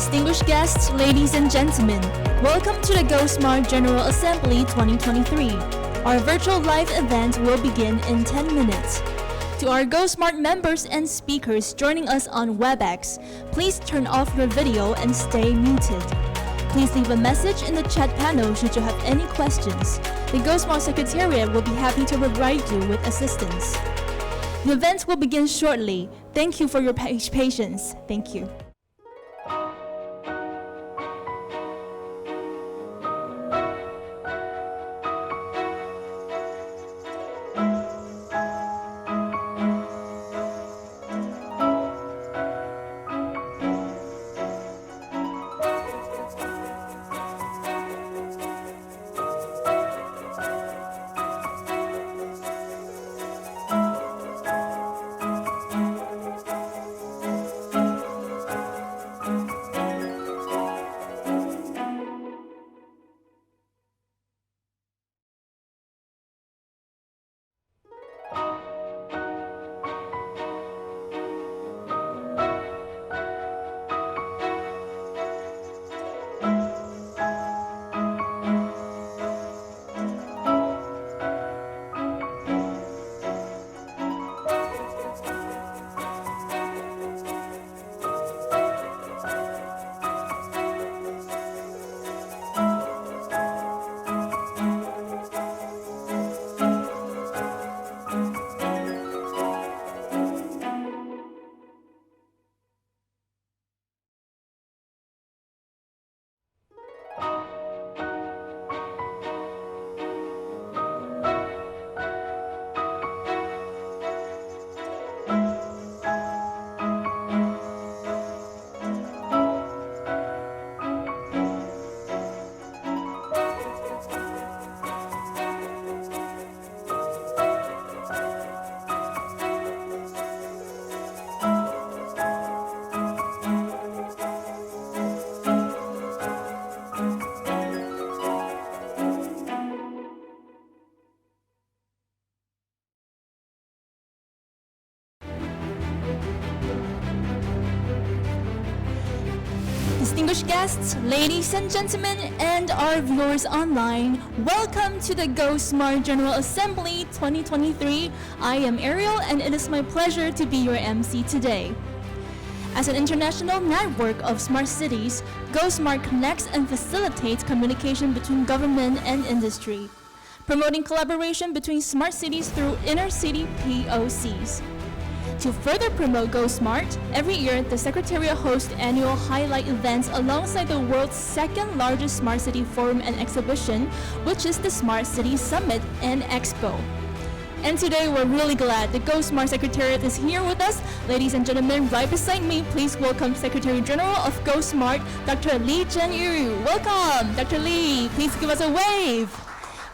Distinguished guests, ladies and gentlemen, welcome to the GoSmart General Assembly 2023. Our virtual live event will begin in 10 minutes. To our GoSmart members and speakers joining us on WebEx, please turn off your video and stay muted. Please leave a message in the chat panel should you have any questions. The GoSmart Secretariat will be happy to provide you with assistance. The event will begin shortly. Thank you for your patience. Thank you. Distinguished guests, ladies and gentlemen, and our viewers online, welcome to the GoSmart General Assembly 2023. I am Ariel, and it is my pleasure to be your MC today. As an international network of smart cities, GoSmart connects and facilitates communication between government and industry, promoting collaboration between smart cities through inner-city POCs. To further promote GoSmart, every year the Secretariat hosts annual highlight events alongside the world's second largest Smart City Forum and Exhibition, which is the Smart City Summit and Expo. And today we're really glad the GoSmart Secretariat is here with us. Ladies and gentlemen, right beside me, please welcome Secretary General of GoSmart, Dr. Lee Chen-Yu. Welcome, Dr. Lee. Please give us a wave.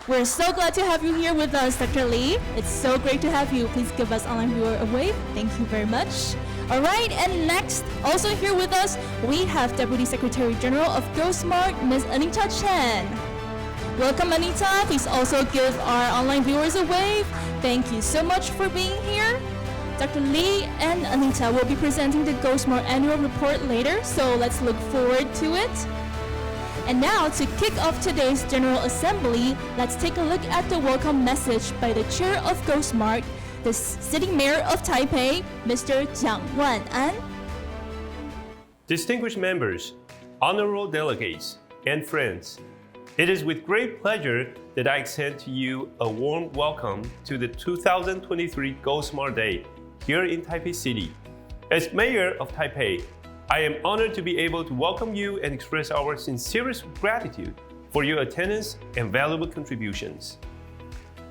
We're so glad to have you here with us, Dr. Lee. It's so great to have you. Please give us online viewer a wave. Thank you very much. All right, and next, also here with us, we have Deputy Secretary General of GoSmart, Ms. Anita Chen. Welcome, Anita. Please also give our online viewers a wave. Thank you so much for being here. Dr. Lee and Anita will be presenting the GoSmart annual report later, so let's look forward to it. And now, to kick off today's General Assembly, let's take a look at the welcome message by the Chair of GoSmart, the City Mayor of Taipei, Mr. Jiang Wan-an. Distinguished members, honorable delegates, and friends, it is with great pleasure that I extend to you a warm welcome to the 2023 GoSmart Day here in Taipei City. As Mayor of Taipei, I am honored to be able to welcome you and express our sincerest gratitude for your attendance and valuable contributions.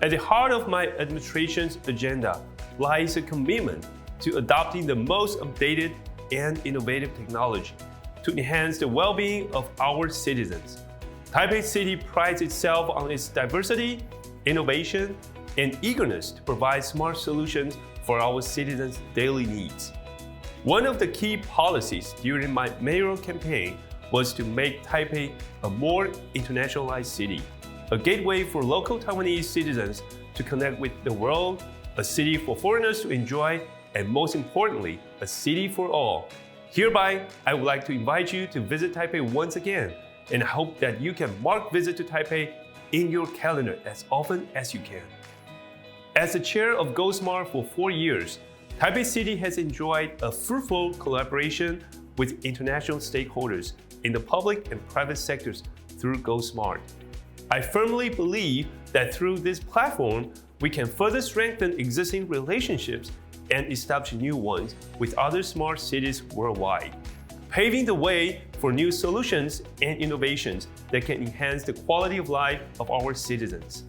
At the heart of my administration's agenda lies a commitment to adopting the most updated and innovative technology to enhance the well-being of our citizens. Taipei City prides itself on its diversity, innovation, and eagerness to provide smart solutions for our citizens' daily needs. One of the key policies during my mayoral campaign was to make Taipei a more internationalized city, a gateway for local Taiwanese citizens to connect with the world, a city for foreigners to enjoy, and most importantly, a city for all. Hereby, I would like to invite you to visit Taipei once again, and I hope that you can mark visit to Taipei in your calendar as often as you can. As the chair of GoSmart for 4 years, Taipei City has enjoyed a fruitful collaboration with international stakeholders in the public and private sectors through GoSmart. I firmly believe that through this platform, we can further strengthen existing relationships and establish new ones with other smart cities worldwide, paving the way for new solutions and innovations that can enhance the quality of life of our citizens.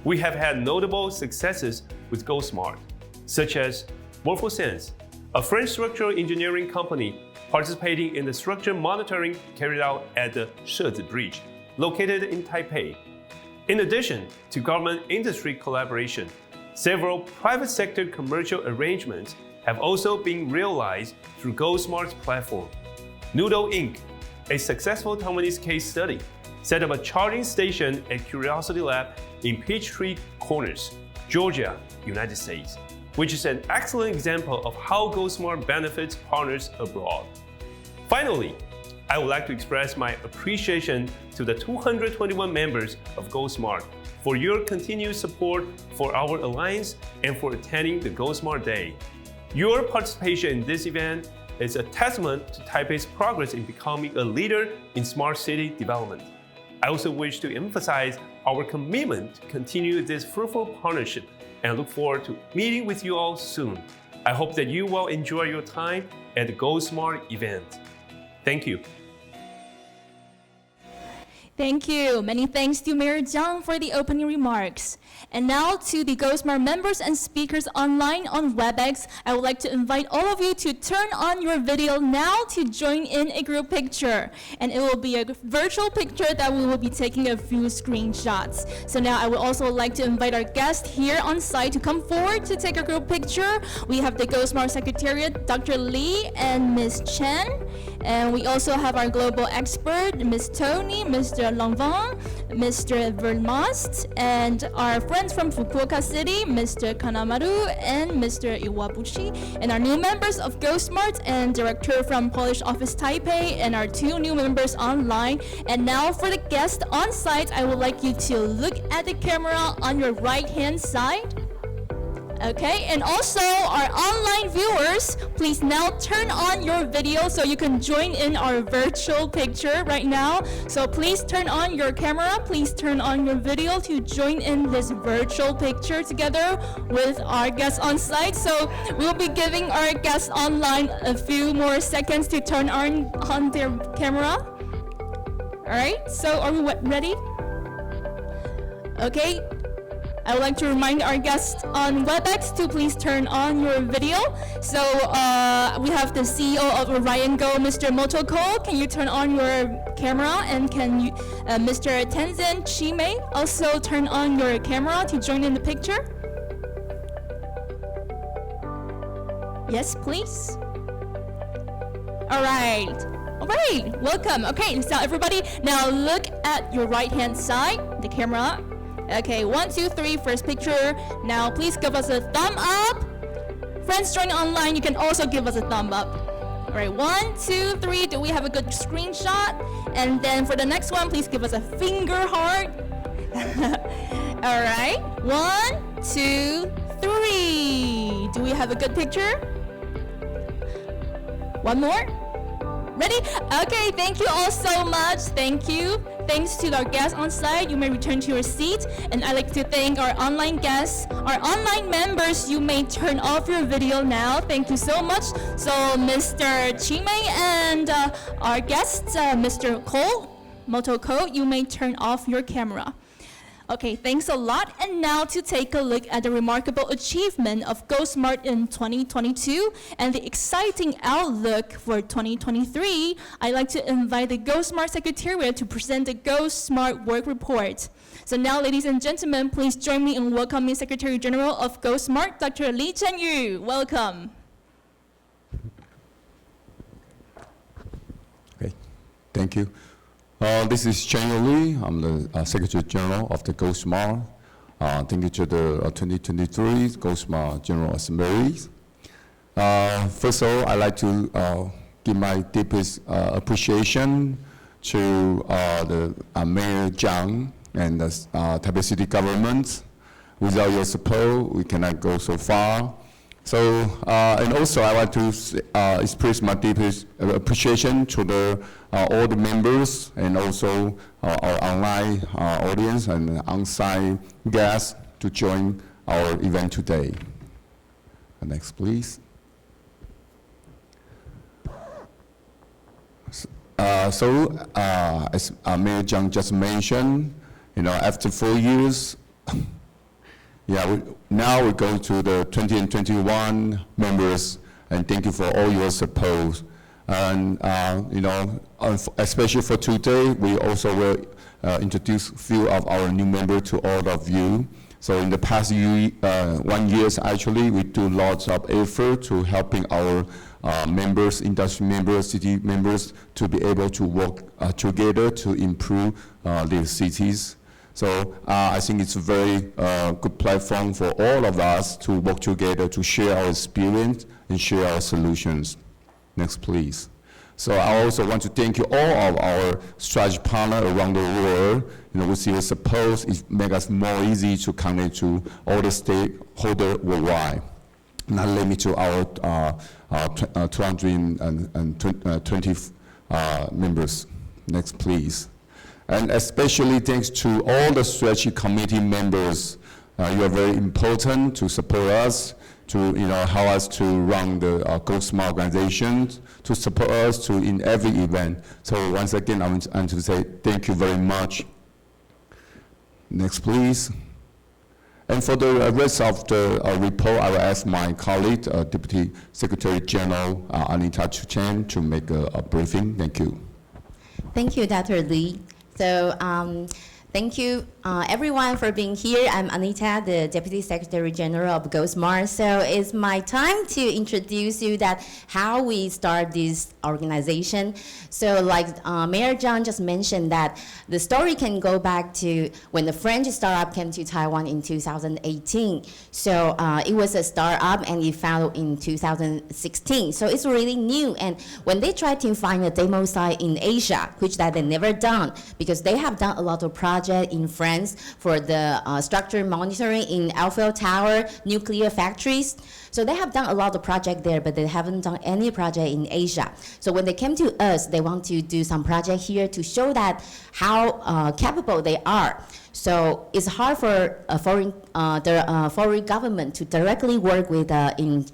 We have had notable successes with GoSmart, such as Morphosense, a French structural engineering company participating in the structure monitoring carried out at the Shezi Bridge, located in Taipei. In addition to government-industry collaboration, several private sector commercial arrangements have also been realized through GoSmart's platform. Noodle Inc., a successful Taiwanese case study, set up a charging station at Curiosity Lab in Peachtree Corners, Georgia, United States, which is an excellent example of how GoSmart benefits partners abroad. Finally, I would like to express my appreciation to the 221 members of GoSmart for your continued support for our alliance and for attending the GoSmart Day. Your participation in this event is a testament to Taipei's progress in becoming a leader in smart city development. I also wish to emphasize our commitment to continue this fruitful partnership and look forward to meeting with you all soon. I hope that you will enjoy your time at the GoSmart event. Thank you. Thank you. Many thanks to Mayor Jiang for the opening remarks. And now to the GoSmart members and speakers online on WebEx, I would like to invite all of you to turn on your video now to join in a group picture. And it will be a virtual picture that we will be taking a few screenshots. So now I would also like to invite our guest here on site to come forward to take a group picture. We have the GoSmart Secretariat, Dr. Lee and Ms. Chen. And we also have our global expert, Ms. Thony, Mr. Lanvin, Mr. Vermast, and our friends from Fukuoka City, Mr. Kanamaru and Mr. Iwabuchi, and our new members of GoSmart and director from Polish office Taipei, and our 2 new members online. And now for the guest on site, I would like you to look at the camera on your right-hand side. Okay, and also our online viewers, please now turn on your video so you can join in our virtual picture right now. So please turn on your camera, please turn on your video to join in this virtual picture together with our guests on site. So we'll be giving our guests online a few more seconds to turn on their camera. All right, so are we ready? Okay. I would like to remind our guests on WebEx to please turn on your video. So we have the CEO of Orion Go, Mr. Motoko. Can you turn on your camera? And can you, Mr. Tenzin Chime, also turn on your camera to join in the picture? Yes, please. All right, welcome. Okay, so everybody, now look at your right-hand side, the camera. Okay, 1, 2, 3, first picture. Now please give us a thumb up. Friends joining online, you can also give us a thumb up. All right, 1, 2, 3, do we have a good screenshot? And then for the next one, please give us a finger heart. All right, 1, 2, 3. Do we have a good picture? One more? Ready? Okay, thank you all so much. Thank you. Thanks to our guests on site, you may return to your seat. And I'd like to thank our online guests, our online members, you may turn off your video now. Thank you so much. So Mr. Chime and our guests, Mr. Motoko, you may turn off your camera. Okay, thanks a lot. And now to take a look at the remarkable achievement of GoSmart in 2022 and the exciting outlook for 2023, I'd like to invite the GoSmart Secretariat to present the GoSmart Work Report. So now, ladies and gentlemen, please join me in welcoming Secretary General of GoSmart, Dr. Lee Chen-Yu. Welcome. Okay, thank you. This is Chen Lee. I'm the Secretary General of the GoSmart. Thank you to the 2023 GoSmart General Assembly. First of all, I'd like to give my deepest appreciation to the Mayor Zhang and the Taipei City government. Without your support, we cannot go so far. So, and also I want to express my deepest appreciation to all the members and also our online audience and on-site guests to join our event today. Next, please. As Mayor Zhang just mentioned, after 4 years, now we're going to the 2021 members, and thank you for all your support. And especially for today, we also will introduce a few of our new members to all of you. So in the past 1 year, actually, we do lots of effort to helping our members, industry members, city members to be able to work together to improve their cities. So I think it's a very good platform for all of us to work together to share our experience and share our solutions. Next, please. So I also want to thank you all of our strategy partners around the world. With your support, it makes us more easy to connect to all the stakeholders worldwide. Not limited to our 220 members. Next, please. And especially thanks to all the strategy committee members. You are very important to support us, to help us to run the GovSmart organization, to support us in every event. So once again, I want to say thank you very much. Next, please. And for the rest of the report, I will ask my colleague, Deputy Secretary General Anita Chen, to make a briefing. Thank you. Thank you, Dr. Lee. So thank you everyone for being here. I'm Anita, the Deputy Secretary General of GovSmart. So it's my time to introduce you that how we start this organization. So like Mayor Zhang just mentioned that the story can go back to when the French startup came to Taiwan in 2018. So it was a startup and it founded in 2016. So it's really new. And when they tried to find a demo site in Asia, which that they never done, because they have done a lot of projects in France for the structure monitoring in Eiffel Tower, nuclear factories. So they have done a lot of projects there, but they haven't done any project in Asia. So when they came to us, they want to do some project here to show that how capable they are. So it's hard for foreign government to directly work with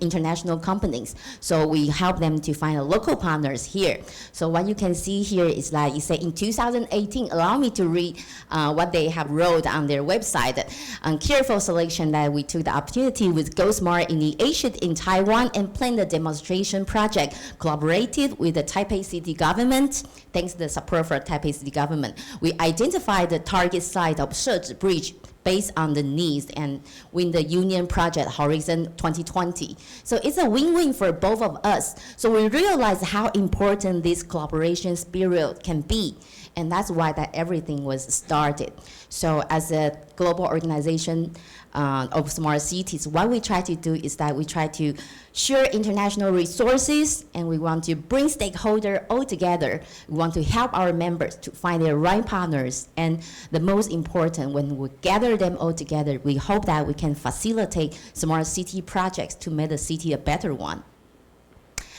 international companies. So we help them to find local partners here. So what you can see here is like, you say in 2018, allow me to read what they have wrote on their website. Careful selection that we took the opportunity with GovSmart initiated in Taiwan and planned the demonstration project, collaborated with the Taipei City government. Thanks to the support for Taipei City government, we identified the target site of Shezhi Bridge based on the needs and win the Union Project Horizon 2020. So it's a win-win for both of us. So we realized how important this collaboration spirit can be. And that's why that everything was started. So as a global organization of smart cities, what we try to do is that we try to share international resources, and we want to bring stakeholders all together. We want to help our members to find their right partners. And the most important, when we gather them all together, we hope that we can facilitate smart city projects to make the city a better one.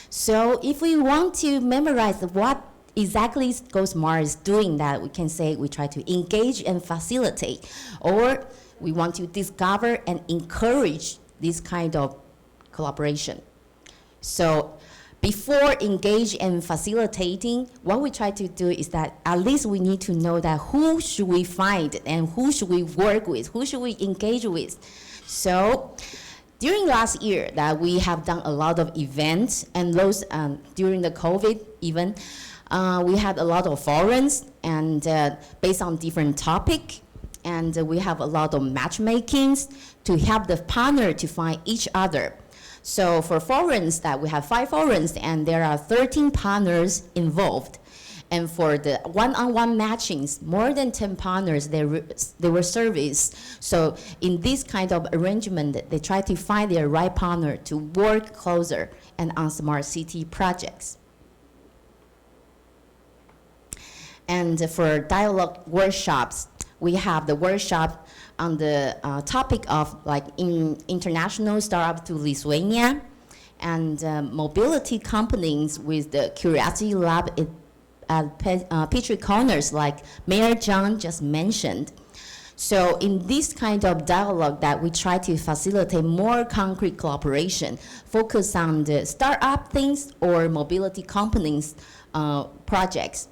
So if we want to memorize what exactly GovSmart is doing, that we can say we try to engage and facilitate, or we want to discover and encourage this kind of collaboration. So before engage and facilitating, what we try to do is that at least we need to know that who should we find and who should we work with, who should we engage with. So during last year that we have done a lot of events, and those during the COVID even, we had a lot of forums and based on different topic, and we have a lot of matchmakings to help the partner to find each other. So for forums, that we have 5 forums and there are 13 partners involved. And for the one-on-one matchings, more than 10 partners, they were serviced. So in this kind of arrangement, they try to find their right partner to work closer and on smart city projects. And for dialogue workshops, we have the workshop on the topic of like international startup to Lithuania, and mobility companies with the Curiosity Lab at Petrie Corners, like Mayor John just mentioned. So in this kind of dialogue that we try to facilitate more concrete collaboration, focus on the startup things or mobility companies projects.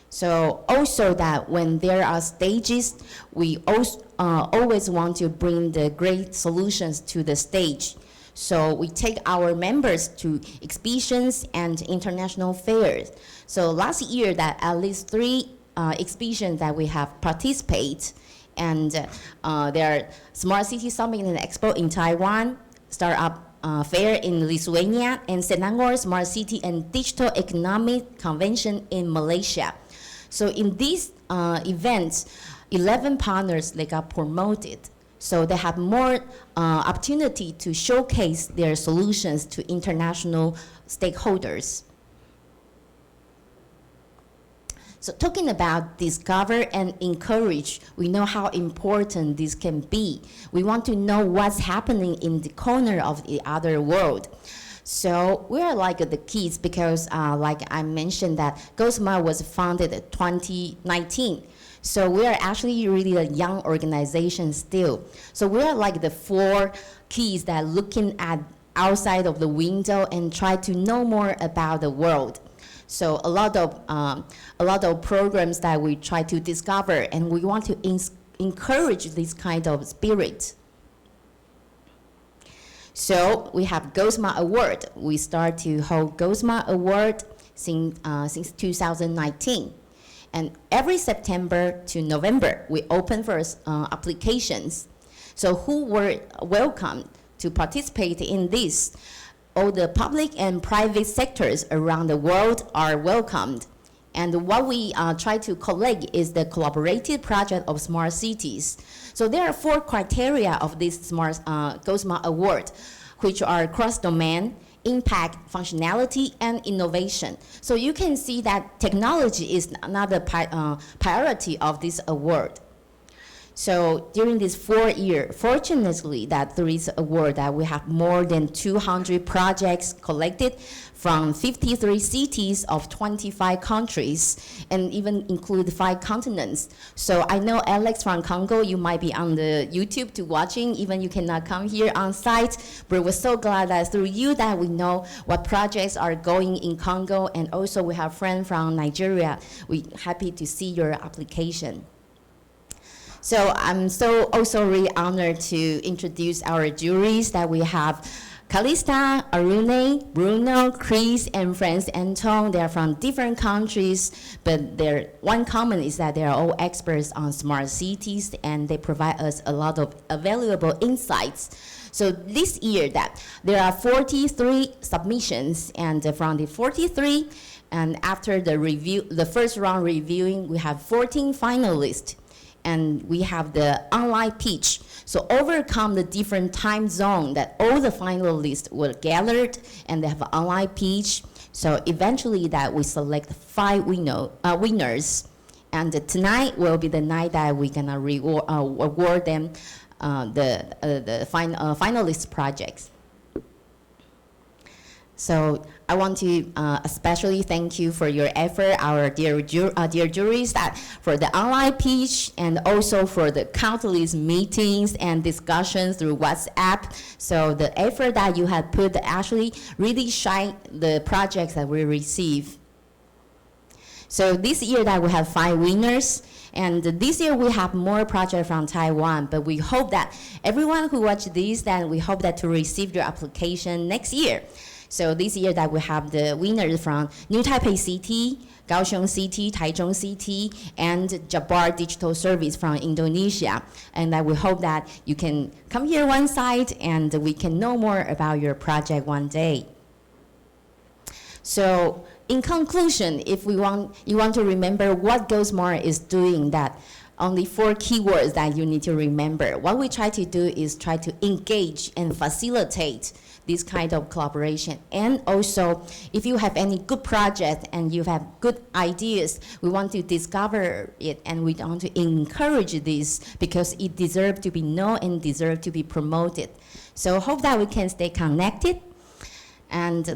So also that when there are stages, we also, always want to bring the great solutions to the stage. So we take our members to exhibitions and international fairs. So last year that at least 3 exhibitions that we have participated, and there are Smart City Summit and Expo in Taiwan, Startup Fair in Lithuania, and Selangor Smart City and Digital Economic Convention in Malaysia. So in these events, 11 partners they got promoted. So they have more opportunity to showcase their solutions to international stakeholders. So talking about discover and encourage, we know how important this can be. We want to know what's happening in the corner of the other world. So we are like the kids because like I mentioned that GoSmart was founded in 2019. So we are actually really a young organization still. So we are like the 4 kids that are looking at outside of the window and try to know more about the world. So a lot of programs that we try to discover, and we want to encourage this kind of spirit. So we have GoSmart Award. We start to hold GoSmart Award since 2019. And every September to November, we open for applications. So who were welcome to participate in this? All the public and private sectors around the world are welcomed. And what we try to collect is the collaborative project of smart cities. So there are 4 criteria of this GoSmart Award, which are cross-domain, impact, functionality, and innovation. So you can see that technology is another priority of this award. So during this 4 year, fortunately that through this award that we have more than 200 projects collected from 53 cities of 25 countries, and even include 5 continents. So I know Alex from Congo, you might be on the YouTube to watching, even you cannot come here on site, but we're so glad that through you that we know what projects are going in Congo, and also we have friends from Nigeria. We're happy to see your application. So I'm also really honored to introduce our juries that we have Callysta, Arune, Bruno, Chris, and Frans-Anton. They are from different countries, but their one common is that they are all experts on smart cities, and they provide us a lot of valuable insights. So this year that there are 43 submissions, and from the 43, and after the review, the first round reviewing, we have 14 finalists. And we have the online pitch. So overcome the different time zone that all the finalists were gathered, and they have an online pitch. So eventually that we select 5 winners. And tonight will be the night that we're gonna award them the finalist projects. So I want to especially thank you for your effort, our dear juries, that for the online pitch, and also for the countless meetings and discussions through WhatsApp. So the effort that you have put actually really shine the projects that we receive. So this year that we have 5 winners, and this year we have more projects from Taiwan, but we hope that everyone who watched this, then we hope that to receive your application next year. So this year that we have the winners from New Taipei City, Kaohsiung City, Taichung City, and Jabbar Digital Service from Indonesia. And that we hope that you can come here one side and we can know more about your project one day. So in conclusion, if you want to remember what GoSmart is doing, that only 4 keywords that you need to remember. What we try to do is try to engage and facilitate this kind of collaboration. And also, if you have any good project and you have good ideas, we want to discover it and we want to encourage this because it deserves to be known and deserves to be promoted. So hope that we can stay connected. And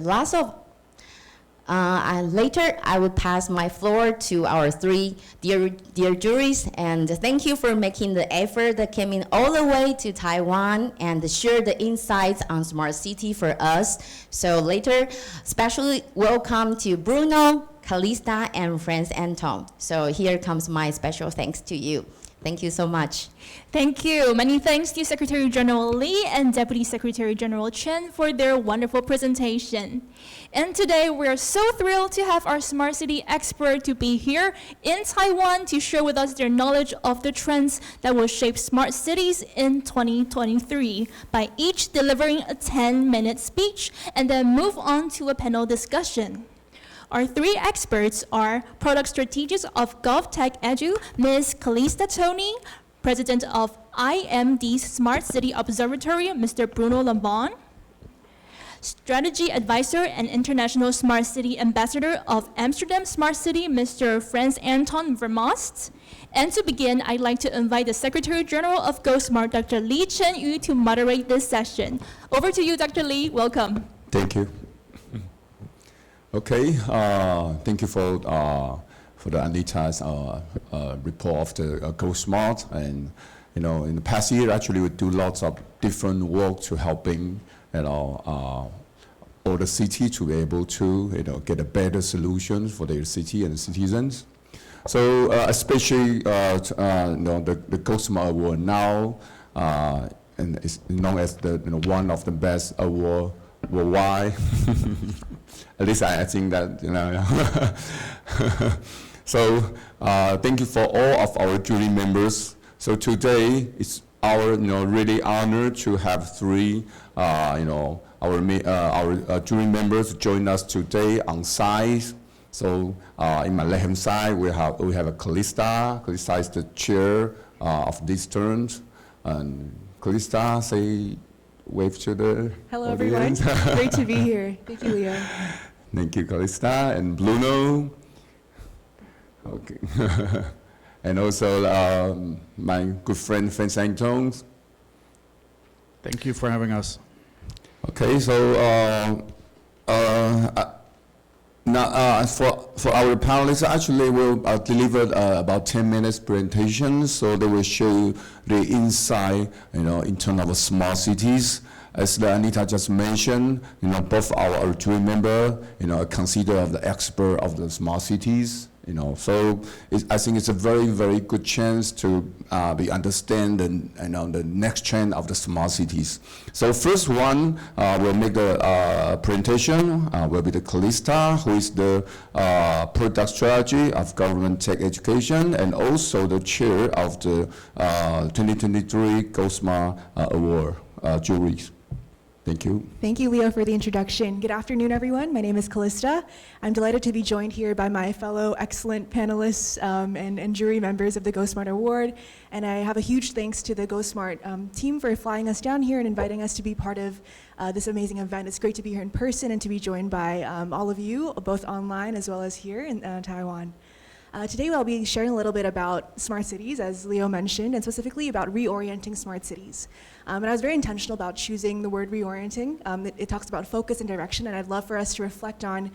later, I will pass my floor to our 3 dear juries, and thank you for making the effort that came in all the way to Taiwan and share the insights on smart city for us. So later, especially welcome to Bruno, Callysta, and Frans-Anton. So here comes my special thanks to you. Thank you so much. Thank you. Many thanks to Secretary General Lee and Deputy Secretary General Chen for their wonderful presentation. And today we're so thrilled to have our Smart City expert to be here in Taiwan to share with us their knowledge of the trends that will shape smart cities in 2023 by each delivering a 10-minute speech and then move on to a panel discussion. Our 3 experts are Product Strategist of GovTech Edu, Ms. Callysta Thony, President of IMD's Smart City Observatory, Mr. Bruno Lanvin, Strategy Advisor and International Smart City Ambassador of Amsterdam Smart City, Mr. Frans-Anton Vermast. And to begin, I'd like to invite the Secretary General of GoSmart, Dr. Lee Chen-Yu, to moderate this session. Over to you, Dr. Lee. Welcome. Thank you. Okay, thank you for the Anita's report of the GoSmart. And in the past year, actually, we do lots of different work to helping all the city to be able to get a better solution for their city and citizens. So especially the GoSmart Award now, and it's known as the one of the best award worldwide. At least I think that, So thank you for all of our jury members. So today it's our really honor to have 3 our jury members join us today on site. So in my left-hand side we have a Callysta. Callysta is the chair of this term. And Callysta, say wave to the Hello, audience. everyone. Great to be here. Thank you, Leo. Thank you, Callysta. And Bruno. Okay. And also my good friend, Frans-Anton. Thank you for having us. Okay, so now for our panelists, actually we'll deliver about 10 minutes presentation, so they will show the insight, in terms of smart cities. As Anita just mentioned, both our jury member, consider the expert of the smart cities. So I think it's a very, very good chance to be understand the next trend of the smart cities. So first one will make the presentation will be the Callysta, who is the product strategy of government tech education and also the chair of the 2023 GoSmart Award juries. Thank you. Thank you, Leo, for the introduction. Good afternoon, everyone. My name is Callysta. I'm delighted to be joined here by my fellow excellent panelists and jury members of the GoSmart Award. And I have a huge thanks to the GoSmart team for flying us down here and inviting us to be part of this amazing event. It's great to be here in person and to be joined by all of you, both online as well as here in Taiwan. Today I'll be sharing a little bit about smart cities, as Leo mentioned, and specifically about reorienting smart cities. And I was very intentional about choosing the word reorienting. It talks about focus and direction, and I'd love for us to reflect on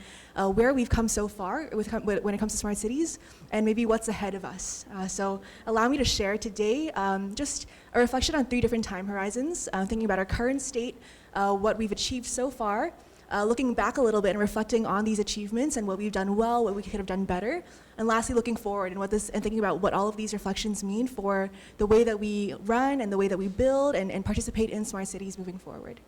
where we've come so far when it comes to smart cities, and maybe what's ahead of us. So allow me to share today just a reflection on 3 different time horizons, thinking about our current state, what we've achieved so far, looking back a little bit and reflecting on these achievements and what we've done well, what we could have done better, and lastly looking forward and thinking about what all of these reflections mean for the way that we run and the way that we build and participate in smart cities moving forward.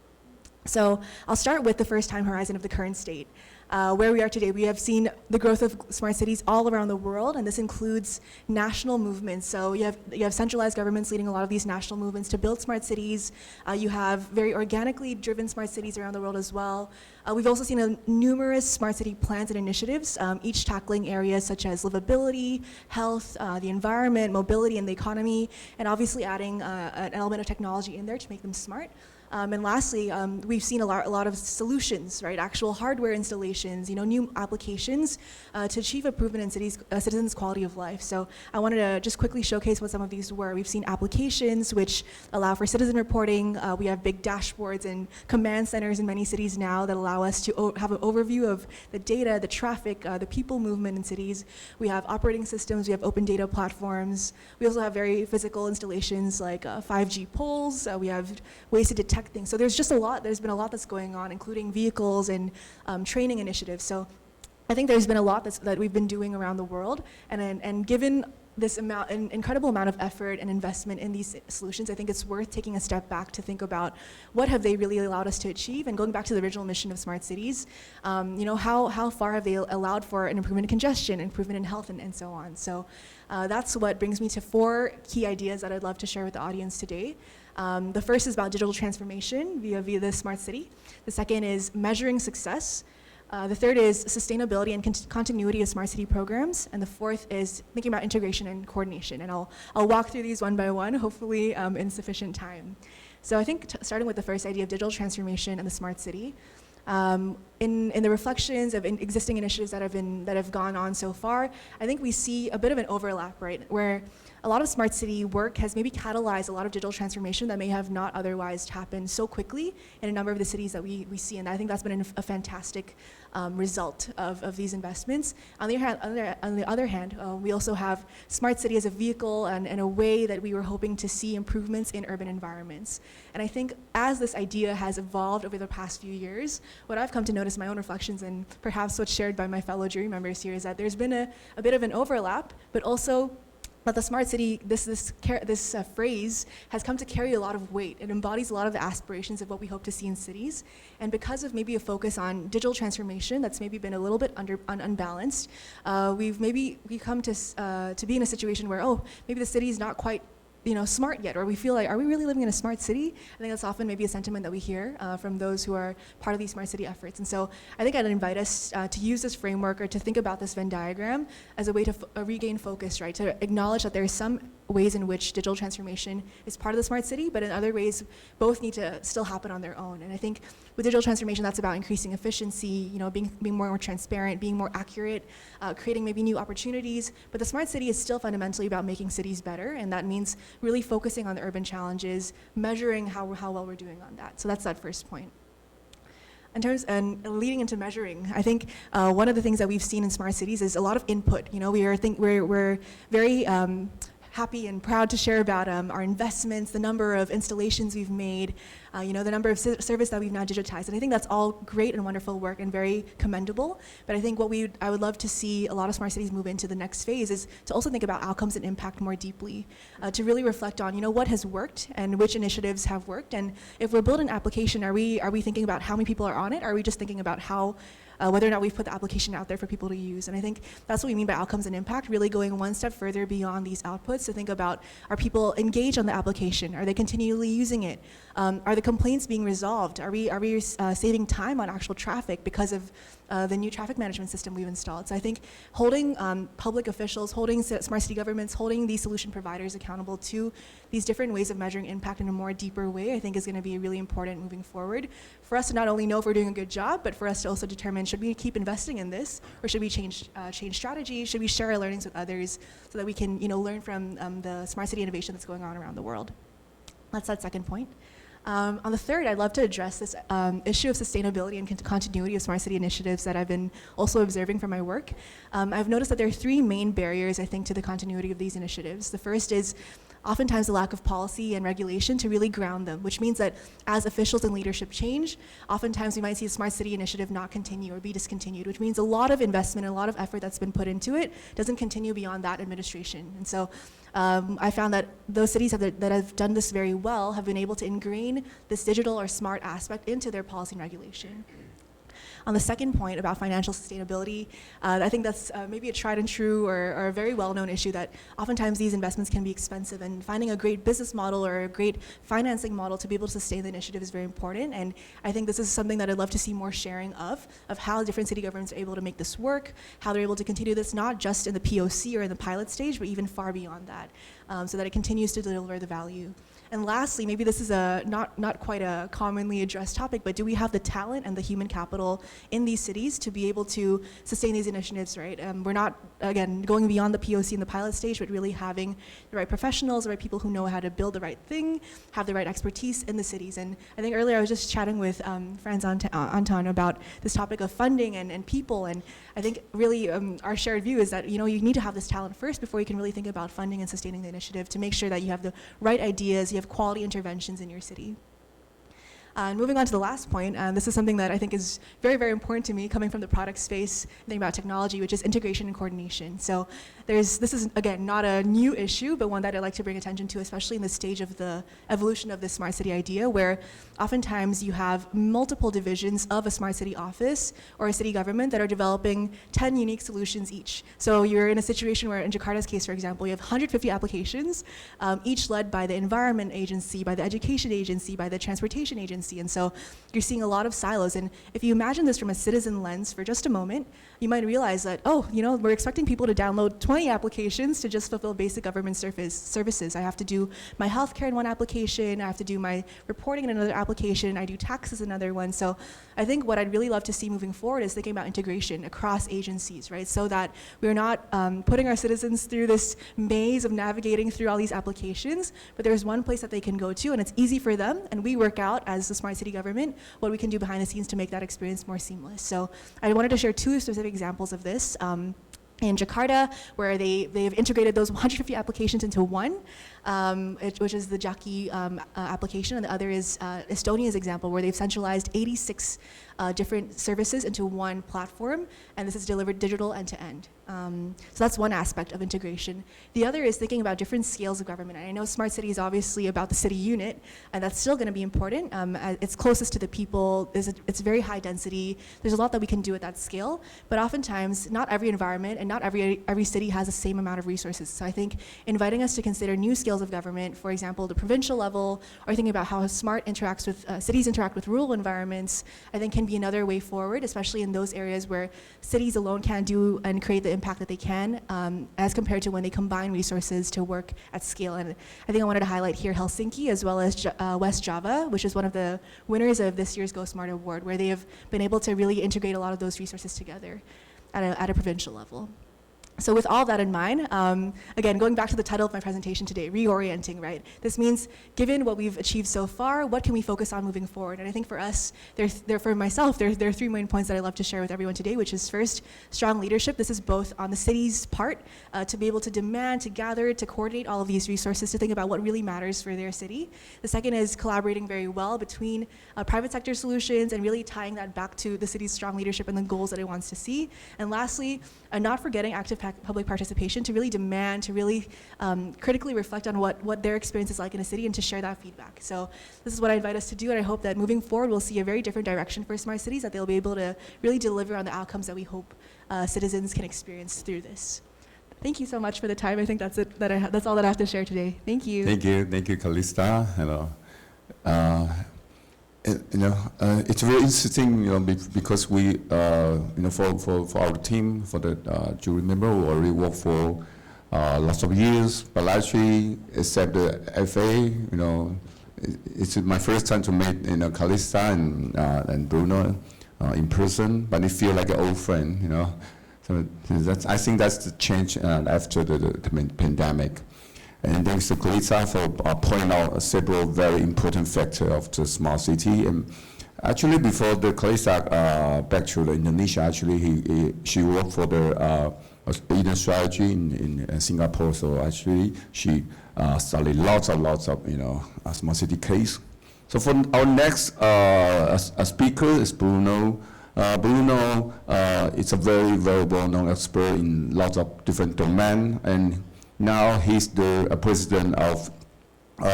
So I'll start with the first time horizon of the current state. Where we are today, we have seen the growth of smart cities all around the world, and this includes national movements. So you have centralized governments leading a lot of these national movements to build smart cities. You have very organically driven smart cities around the world as well. We've also seen numerous smart city plans and initiatives, each tackling areas such as livability, health, the environment, mobility, and the economy, and obviously adding an element of technology in there to make them smart. And lastly, we've seen a lot of solutions, right? Actual hardware installations, new applications to achieve improvement in citizens' quality of life. So I wanted to just quickly showcase what some of these were. We've seen applications which allow for citizen reporting. We have big dashboards and command centers in many cities now that allow us to have an overview of the data, the traffic, the people movement in cities. We have operating systems. We have open data platforms. We also have very physical installations like 5G poles. We have ways to detect things. So there's been a lot that's going on, including vehicles and training initiatives. So I think there's been a lot that we've been doing around the world, and given this incredible amount of effort and investment in these solutions, I think it's worth taking a step back to think about what have they really allowed us to achieve, and going back to the original mission of smart cities, how far have they allowed for an improvement in congestion, improvement in health, and so on. So that's what brings me to 4 key ideas that I'd love to share with the audience today. The first is about digital transformation via the smart city. The second is measuring success. The third is sustainability and continuity of smart city programs. And the fourth is thinking about integration and coordination. And I'll walk through these one by one, hopefully in sufficient time. So I think starting with the first idea of digital transformation and the smart city, in the reflections of existing initiatives that have gone on so far, I think we see a bit of an overlap, right? Where a lot of smart city work has maybe catalyzed a lot of digital transformation that may have not otherwise happened so quickly in a number of the cities that we see. And I think that's been a fantastic result of these investments. On the other hand, we also have smart city as a vehicle and a way that we were hoping to see improvements in urban environments. And I think as this idea has evolved over the past few years, what I've come to notice in my own reflections, and perhaps what's shared by my fellow jury members here, is that there's been a bit of an overlap, but also that the smart city, this phrase has come to carry a lot of weight. It embodies a lot of the aspirations of what we hope to see in cities. And because of maybe a focus on digital transformation that's maybe been a little bit unbalanced, we come to be in a situation where, maybe the city is not quite smart yet, or we feel like, are we really living in a smart city? I think that's often maybe a sentiment that we hear from those who are part of these smart city efforts. And so I think I'd invite us to use this framework, or to think about this Venn diagram as a way to regain focus, right? To acknowledge that there are some ways in which digital transformation is part of the smart city, but in other ways, both need to still happen on their own. And I think with digital transformation, that's about increasing efficiency, being more transparent, being more accurate, creating maybe new opportunities. But the smart city is still fundamentally about making cities better, and that means really focusing on the urban challenges, measuring how well we're doing on that. So that's that first point. And leading into measuring, I think one of the things that we've seen in smart cities is a lot of input. We're very happy and proud to share about our investments, the number of installations we've made, the number of service that we've now digitized. And I think that's all great and wonderful work and very commendable. But I think I would love to see a lot of smart cities move into the next phase is to also think about outcomes and impact more deeply, to really reflect on, what has worked and which initiatives have worked. And if we're building an application, are we thinking about how many people are on it? Or are we just thinking about how whether or not we've put the application out there for people to use? And I think that's what we mean by outcomes and impact, really going one step further beyond these outputs to think about, are people engaged on the application? Are they continually using it? Are the complaints being resolved? Are we saving time on actual traffic because of the new traffic management system we've installed? So I think holding public officials, holding smart city governments, holding these solution providers accountable to these different ways of measuring impact in a more deeper way, I think is going to be really important moving forward for us to not only know if we're doing a good job, but for us to also determine, should we keep investing in this, or should we change strategy? Should we share our learnings with others so that we can learn from the smart city innovation that's going on around the world? That's that second point. On the third, I'd love to address this issue of sustainability and continuity of smart city initiatives that I've been also observing from my work. I've noticed that there are 3 main barriers, I think, to the continuity of these initiatives. The first is oftentimes a lack of policy and regulation to really ground them, which means that as officials and leadership change, oftentimes we might see the Smart City Initiative not continue or be discontinued, which means a lot of investment and a lot of effort that's been put into it doesn't continue beyond that administration. And so I found that those cities that have done this very well have been able to ingrain this digital or smart aspect into their policy and regulation. On the second point about financial sustainability, I think that's maybe a tried and true or a very well-known issue that oftentimes these investments can be expensive, and finding a great business model or a great financing model to be able to sustain the initiative is very important. And I think this is something that I'd love to see more sharing of how different city governments are able to make this work, how they're able to continue this not just in the POC or in the pilot stage, but even far beyond that, so that it continues to deliver the value. And lastly, maybe this is not quite a commonly addressed topic, but do we have the talent and the human capital in these cities to be able to sustain these initiatives, right? We're not, again, going beyond the POC and the pilot stage, but really having the right professionals, the right people who know how to build the right thing, have the right expertise in the cities. And I think earlier I was just chatting with Frans-Anton about this topic of funding and people, and I think really our shared view is that you need to have this talent first before you can really think about funding and sustaining the initiative to make sure that you have the right ideas, you have quality interventions in your city. And moving on to the last point, this is something that I think is very, very important to me coming from the product space, thinking about technology, which is integration and coordination. So this is, again, not a new issue, but one that I'd like to bring attention to, especially in the stage of the evolution of the smart city idea, where oftentimes you have multiple divisions of a smart city office or a city government that are developing 10 unique solutions each. So you're in a situation where, in Jakarta's case, for example, you have 150 applications, each led by the environment agency, by the education agency, by the transportation agency. And so you're seeing a lot of silos. And if you imagine this from a citizen lens for just a moment, you might realize that, we're expecting people to download 20 applications to just fulfill basic government services. I have to do my healthcare in one application, I have to do my reporting in another application, I do taxes in another one. So I think what I'd really love to see moving forward is thinking about integration across agencies, right? So that we're not putting our citizens through this maze of navigating through all these applications, but there's one place that they can go to, and it's easy for them, and we work out as the smart city government what we can do behind the scenes to make that experience more seamless. So I wanted to share two specific examples of this. In Jakarta, where they've integrated those 150 applications into one, which is the Jaki application, and the other is Estonia's example, where they've centralized 86 different services into one platform, and this is delivered digital end-to-end. So that's one aspect of integration. The other is thinking about different scales of government. And I know smart city is obviously about the city unit, and that's still going to be important. It's closest to the people. It's very high density. There's a lot that we can do at that scale, but oftentimes not every environment and not every city has the same amount of resources. So I think inviting us to consider new scales of government, for example, the provincial level, or thinking about how smart interacts with cities interact with rural environments, I think can be another way forward, especially in those areas where cities alone can't do and create the impact that they can, as compared to when they combine resources to work at scale. And I think I wanted to highlight here Helsinki as well as West Java, which is one of the winners of this year's GoSmart Award, where they have been able to really integrate a lot of those resources together at a provincial level. So with all that in mind, again, going back to the title of my presentation today, reorienting, right? This means, given what we've achieved so far, what can we focus on moving forward? And I think for us, for myself, there are three main points that I'd love to share with everyone today, which is first, strong leadership. This is both on the city's part, to be able to demand, to gather, to coordinate all of these resources, to think about what really matters for their city. The second is collaborating very well between private sector solutions and really tying that back to the city's strong leadership and the goals that it wants to see. And lastly, not forgetting active public participation, to really demand, to really critically reflect on what their experience is like in a city and to share that feedback. So this is what I invite us to do, and I hope that moving forward we'll see a very different direction for smart cities, that they'll be able to really deliver on the outcomes that we hope citizens can experience through this. Thank you so much for the time. I think that's it. That's all that I have to share today. Thank you. Thank you, Callysta. Hello. It's very interesting, because we, for our team, for the jury member, we already worked for lots of years, but actually, except the FA, it's my first time to meet, Callysta and Bruno in person, but it feels like an old friend, So I think that's the change after the pandemic. And thanks to Callysta for pointing out several very important factors of the smart city. And actually, before the Callysta back to Indonesia, actually she worked for the Eden strategy in Singapore. So actually, she study lots of smart city case. So for our next speaker is Bruno. Bruno is a very well-known expert in lots of different domains, and now he's the president of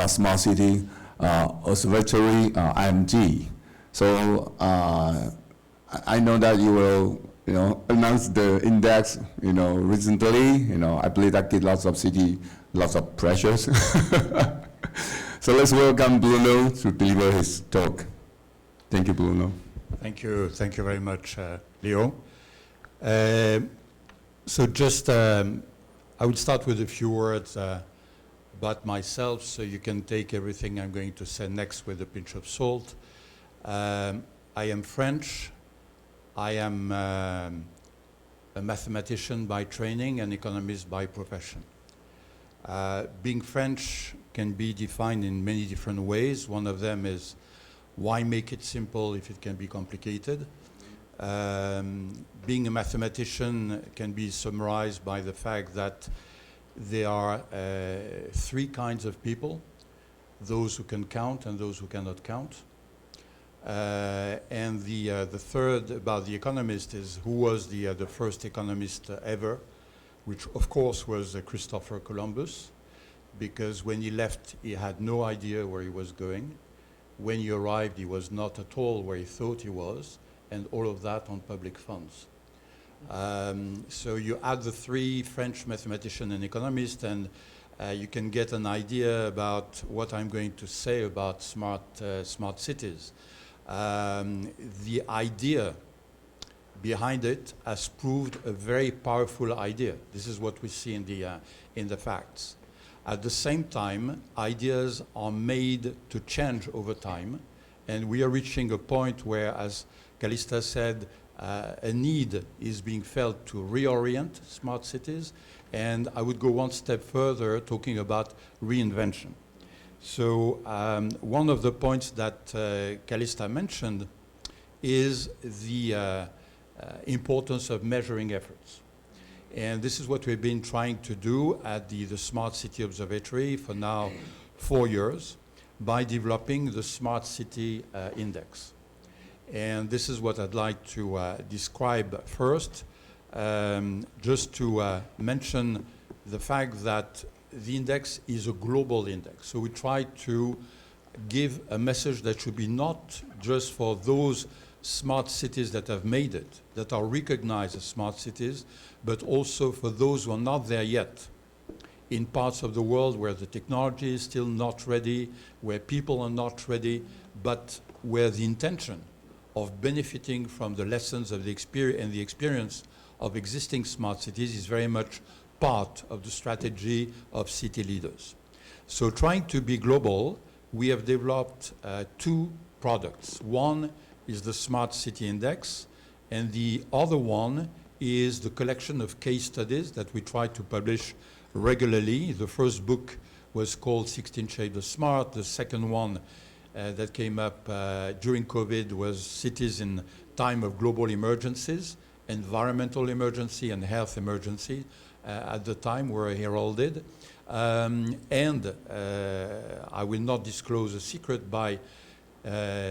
Smart City Observatory, IMG. So I know that you will, announce the index, recently. I believe that gives lots of city lots of pressures. So let's welcome Bruno to deliver his talk. Thank you, Bruno. Thank you very much, Leo. So just, I would start with a few words about myself, so you can take everything I'm going to say next with a pinch of salt. I am French. I am a mathematician by training and economist by profession. Being French can be defined in many different ways. One of them is, why make it simple if it can be complicated? Being a mathematician can be summarized by the fact that there are three kinds of people: those who can count and those who cannot count. And the third about the economist is, who was the first economist ever, which of course was Christopher Columbus, because when he left, he had no idea where he was going. When he arrived, he was not at all where he thought he was, and all of that on public funds. So you add the three, French mathematician and economist, and you can get an idea about what I'm going to say about smart cities. The idea behind it has proved a very powerful idea. This is what we see in the facts. At the same time, ideas are made to change over time, and we are reaching a point where, as Callysta said, a need is being felt to reorient smart cities, and I would go one step further, talking about reinvention. So one of the points that Callysta mentioned is the importance of measuring efforts. And this is what we've been trying to do at the Smart City Observatory for now 4 years by developing the Smart City Index. And this is what I'd like to describe first, just to mention the fact that the index is a global index. So we try to give a message that should be not just for those smart cities that have made it, that are recognized as smart cities, but also for those who are not there yet, in parts of the world where the technology is still not ready, where people are not ready, but where the intention of benefiting from the lessons of the experience of existing smart cities is very much part of the strategy of city leaders. So trying to be global, we have developed two products. One is the Smart City Index, and the other one is the collection of case studies that we try to publish regularly. The first book was called 16 Shades of Smart. The second one that came up during COVID was Cities in Time of Global Emergencies, Environmental Emergency and Health Emergency. At the time were heralded. And I will not disclose a secret by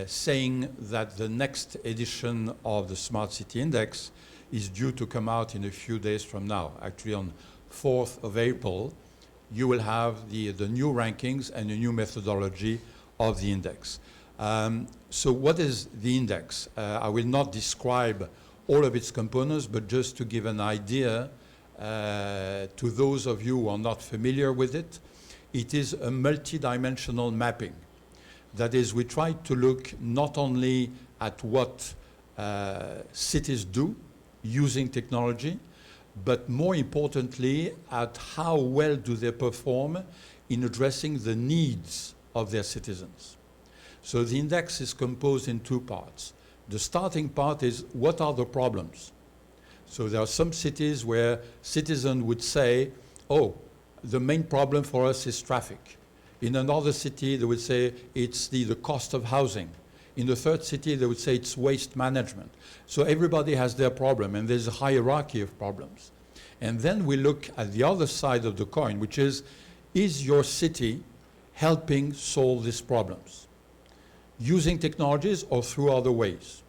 saying that the next edition of the Smart City Index is due to come out in a few days from now. Actually on 4th of April, you will have the new rankings and a new methodology of the index. So what is the index? I will not describe all of its components, but just to give an idea to those of you who are not familiar with it, it is a multidimensional mapping. That is, we try to look not only at what cities do using technology, but more importantly, at how well do they perform in addressing the needs of their citizens. So the index is composed in two parts. The starting part is, what are the problems? So there are some cities where citizens would say, oh, the main problem for us is traffic. In another city, they would say it's the cost of housing. In the third city, they would say it's waste management. So everybody has their problem, and there's a hierarchy of problems. And then we look at the other side of the coin, which is, Is your city helping solve these problems? Using technologies or through other ways?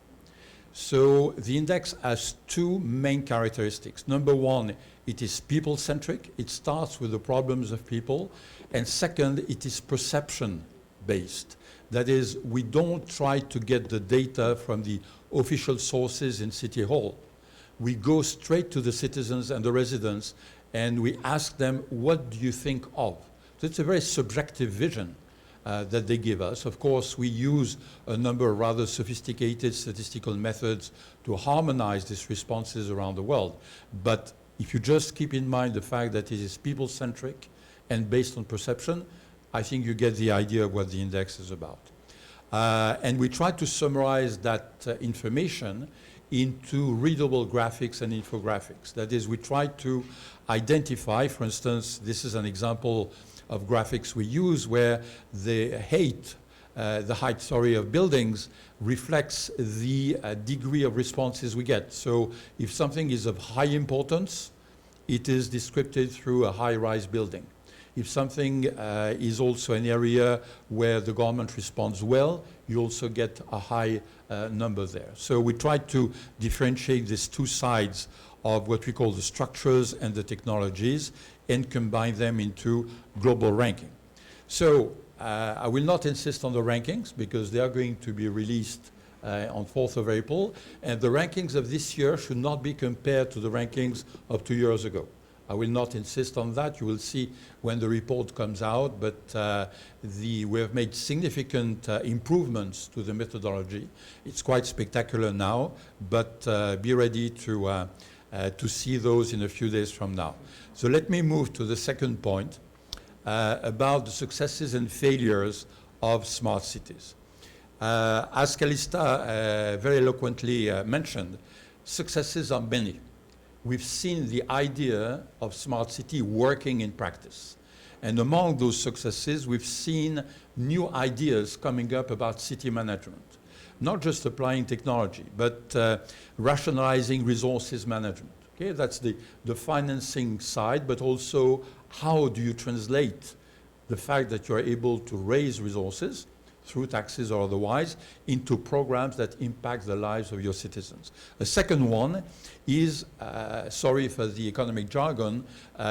So the index has two main characteristics. Number one, it is people-centric. It starts with the problems of people. And second, it is perception-based. That is, we don't try to get the data from the official sources in City Hall. We go straight to the citizens and the residents, and we ask them, what do you think of? So it's a very subjective vision that they give us. Of course, we use a number of rather sophisticated statistical methods to harmonize these responses around the world. But if you just keep in mind the fact that it is people-centric and based on perception, I think you get the idea of what the index is about. And we try to summarize that information into readable graphics and infographics. That is, we try to identify, for instance, this is an example of graphics we use where the height of buildings reflects the degree of responses we get. So if something is of high importance, it is described through a high-rise building. If something is also an area where the government responds well, you also get a high number there. So we try to differentiate these two sides of what we call the structures and the technologies and combine them into global ranking. So I will not insist on the rankings because they are going to be released on 4th of April. And the rankings of this year should not be compared to the rankings of 2 years ago. I will not insist on that. You will see when the report comes out, but we have made significant improvements to the methodology. It's quite spectacular now, but be ready to see those in a few days from now. So let me move to the second point about the successes and failures of smart cities. As Callysta very eloquently mentioned, successes are many. We've seen the idea of smart city working in practice. And among those successes, we've seen new ideas coming up about city management. Not just applying technology, but rationalizing resources management. Okay, that's the financing side, but also how do you translate the fact that you're able to raise resources through taxes or otherwise into programs that impact the lives of your citizens. A second one is, sorry for the economic jargon,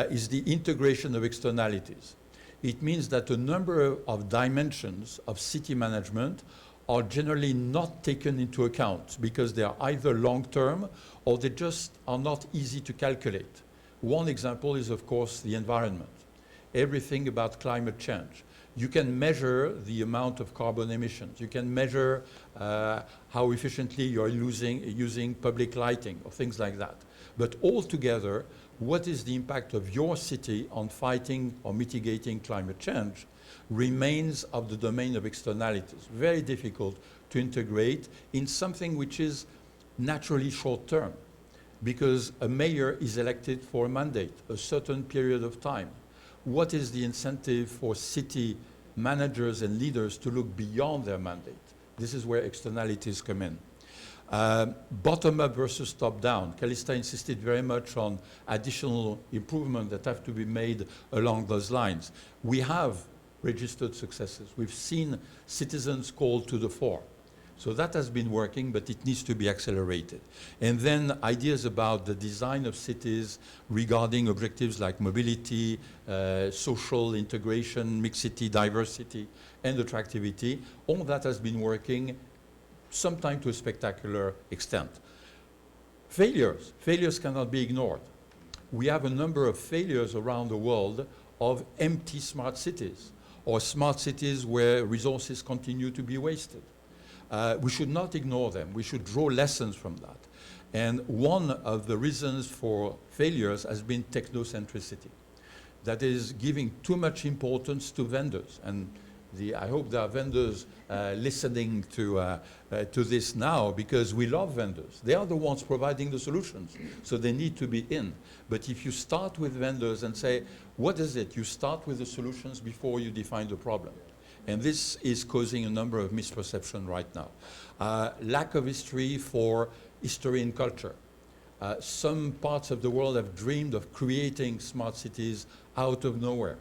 is the integration of externalities. It means that a number of dimensions of city management are generally not taken into account because they are either long-term or they just are not easy to calculate. One example is, of course, the environment. Everything about climate change. You can measure the amount of carbon emissions. You can measure how efficiently you're using public lighting or things like that. But altogether, what is the impact of your city on fighting or mitigating climate change remains of the domain of externalities. Very difficult to integrate in something which is naturally short-term because a mayor is elected for a mandate, a certain period of time. What is the incentive for city managers and leaders to look beyond their mandate? This is where externalities come in. Bottom-up versus top-down. Callysta insisted very much on additional improvement that have to be made along those lines. We have registered successes. We've seen citizens called to the fore. So that has been working, but it needs to be accelerated. And then ideas about the design of cities regarding objectives like mobility, social integration, mixity, diversity, and attractivity, all that has been working, sometimes to a spectacular extent. Failures cannot be ignored. We have a number of failures around the world of empty smart cities, or smart cities where resources continue to be wasted. We should not ignore them. We should draw lessons from that. And one of the reasons for failures has been technocentricity. That is giving too much importance to vendors. And I hope there are vendors listening to this now because we love vendors. They are the ones providing the solutions, so they need to be in. But if you start with vendors and say, what is it? You start with the solutions before you define the problem. And this is causing a number of misperceptions right now. Lack of history for history and culture. Some parts of the world have dreamed of creating smart cities out of nowhere.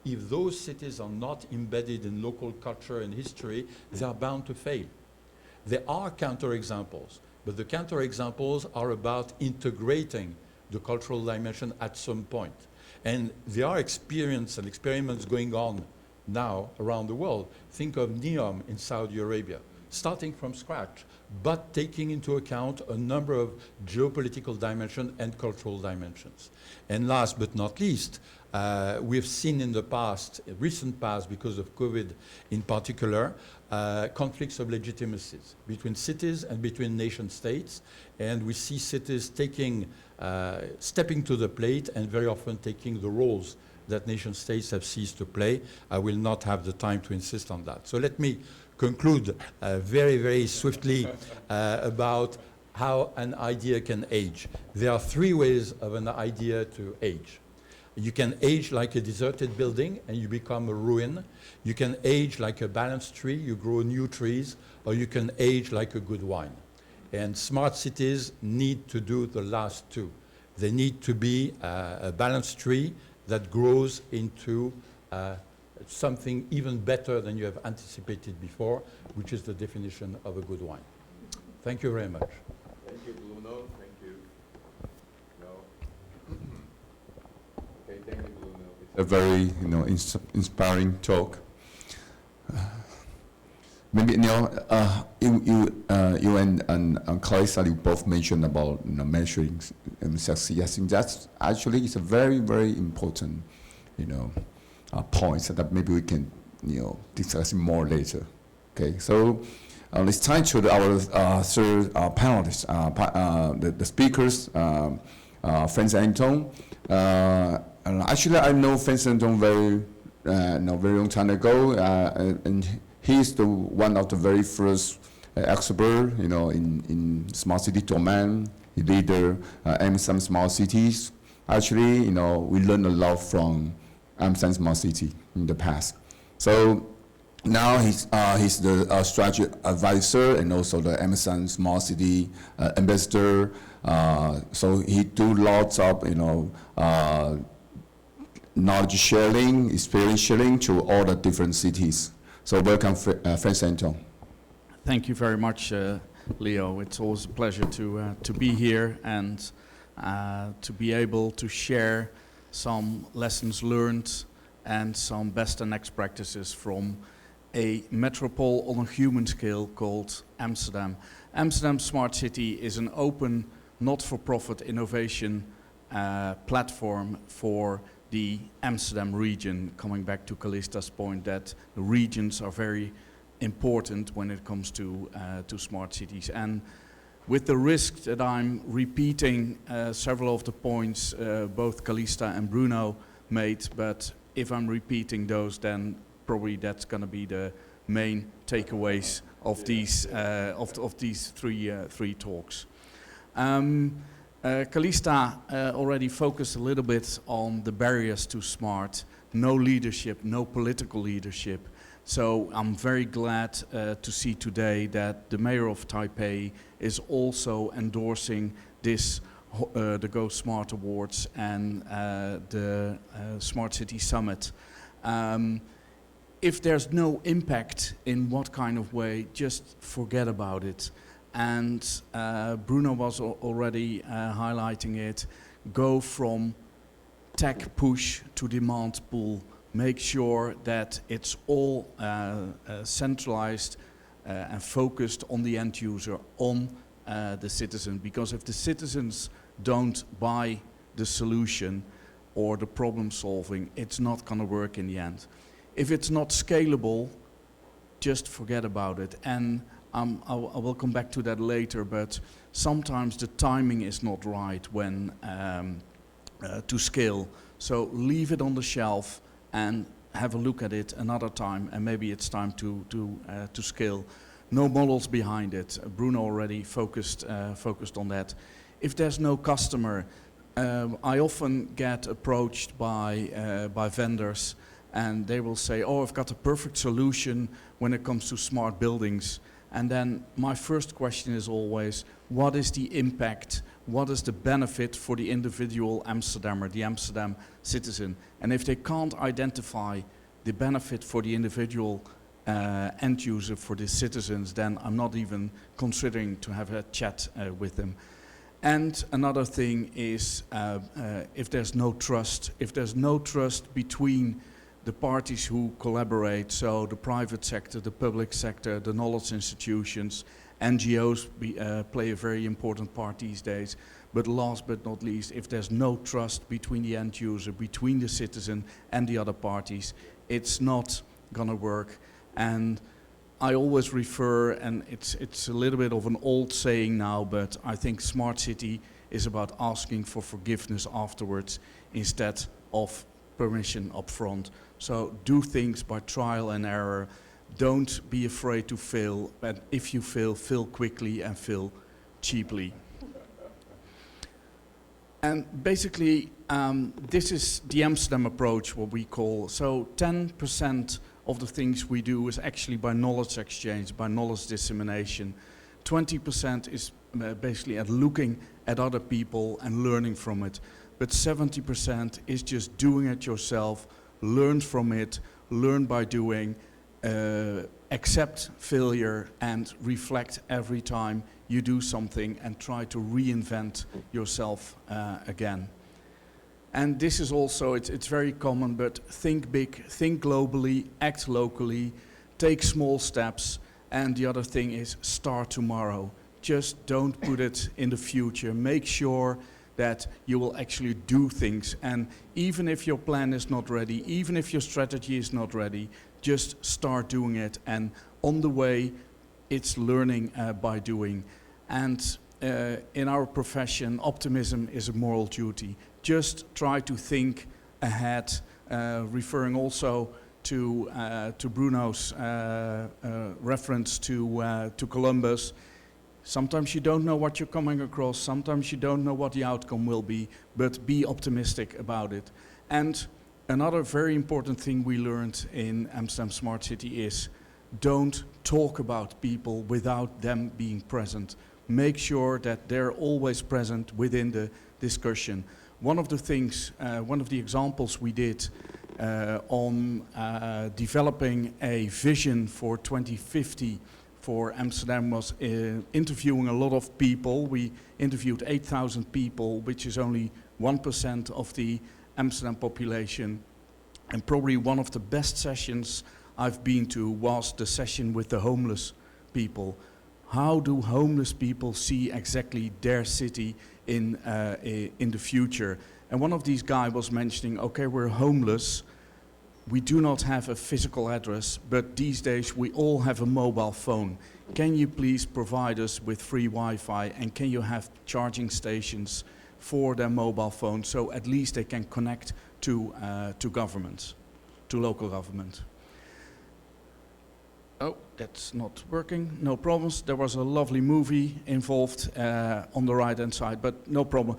if those cities are not embedded in local culture and history, they are bound to fail. There are counterexamples, but the counterexamples are about integrating the cultural dimension at some point. And there are experiments going on now around the world. Think of NEOM in Saudi Arabia, starting from scratch, but taking into account a number of geopolitical dimensions and cultural dimensions. And last but not least, we've seen in the past, recent past, because of COVID in particular, conflicts of legitimacies between cities and between nation states. And we see cities stepping to the plate and very often taking the roles that nation states have ceased to play. I will not have the time to insist on that. So let me conclude very, very swiftly about how an idea can age. There are three ways of an idea to age. You can age like a deserted building and you become a ruin. You can age like a balanced tree, you grow new trees, or you can age like a good wine. And smart cities need to do the last two. They need to be a balanced tree that grows into something even better than you have anticipated before, which is the definition of a good wine. Thank you very much. Thank you, Bruno. Thank you. Okay, thank you, Bruno. It's a very, inspiring talk. Maybe you and Callysta, you both mentioned about measuring success. I think that's actually it's a very, very important points that maybe we can discuss more later. Okay, so let's turn to our third panelist, the speakers, Frans-Anton. Actually, I know Frans-Anton very long time ago, and he's one of the very first expert, in smart city domain. He lead Amsterdam smart cities. Actually, we learned a lot from Amsterdam smart city in the past. So now he's the strategy advisor and also the Amsterdam smart city ambassador. So he do lots of knowledge sharing, experience sharing to all the different cities. So welcome, Frans-Anton. Thank you very much, Leo. It's always a pleasure to be here and to be able to share some lessons learned and some best and next practices from a metropole on a human scale called Amsterdam. Amsterdam Smart City is an open, not-for-profit innovation platform for the Amsterdam region, coming back to Callysta's point that the regions are very important when it comes to smart cities. And with the risk that I'm repeating several of the points both Callysta and Bruno made, but if I'm repeating those, then probably that's going to be the main takeaways of these three talks. Callysta already focused a little bit on the barriers to smart, no leadership, no political leadership. So I'm very glad to see today that the mayor of Taipei is also endorsing this, the Go Smart Awards and the Smart City Summit. If there's no impact in what kind of way, just forget about it. And Bruno was already highlighting it. Go from tech push to demand pull. Make sure that it's all centralized and focused on the end user, on the citizen. Because if the citizens don't buy the solution or the problem solving, it's not going to work in the end. If it's not scalable, just forget about it. And I will come back to that later, but sometimes the timing is not right when to scale. So leave it on the shelf and have a look at it another time, and maybe it's time to scale. No models behind it. Bruno already focused on that. If there's no customer, I often get approached by vendors, and they will say, "Oh, I've got a perfect solution when it comes to smart buildings." And then my first question is always, what is the impact what is the benefit for the individual Amsterdammer, the Amsterdam citizen. And if they can't identify the benefit for the individual end user, for the citizens, then I'm not even considering to have a chat with them. And another thing is if there's no trust between the parties who collaborate, so the private sector, the public sector, the knowledge institutions, NGOs play a very important part these days. But last but not least, if there's no trust between the end user, between the citizen and the other parties, it's not gonna work. And I always refer, and it's a little bit of an old saying now, but I think smart city is about asking for forgiveness afterwards instead of permission up front. So do things by trial and error. Don't be afraid to fail, but if you fail quickly and fail cheaply. And basically, this is the Amsterdam approach, what we call. So 10% of the things we do is actually by knowledge exchange, by knowledge dissemination. 20% is basically at looking at other people and learning from it. But 70% is just doing it yourself, learn from it, learn by doing, accept failure and reflect every time you do something and try to reinvent yourself again. And this is also, it's very common, but think big, think globally, act locally, take small steps, and the other thing is start tomorrow. Just don't put it in the future. Make sure that you will actually do things. And even if your plan is not ready, even if your strategy is not ready, just start doing it. And on the way, it's learning by doing. And in our profession, optimism is a moral duty. Just try to think ahead, referring also to Bruno's reference to Columbus. Sometimes you don't know what you're coming across, sometimes you don't know what the outcome will be, but be optimistic about it. And another very important thing we learned in Amsterdam Smart City is don't talk about people without them being present. Make sure that they're always present within the discussion. One of the things, one of the examples we did on developing a vision for 2050 for Amsterdam was interviewing a lot of people. We interviewed 8,000 people, which is only 1% of the Amsterdam population. And probably one of the best sessions I've been to was the session with the homeless people. How do homeless people see exactly their city in the future? And one of these guys was mentioning, okay, we're homeless, we do not have a physical address, but these days we all have a mobile phone. Can you please provide us with free Wi-Fi, and can you have charging stations for their mobile phones so at least they can connect to governments, to local government? Oh, that's not working, no problems. There was a lovely movie involved on the right-hand side, but no problem.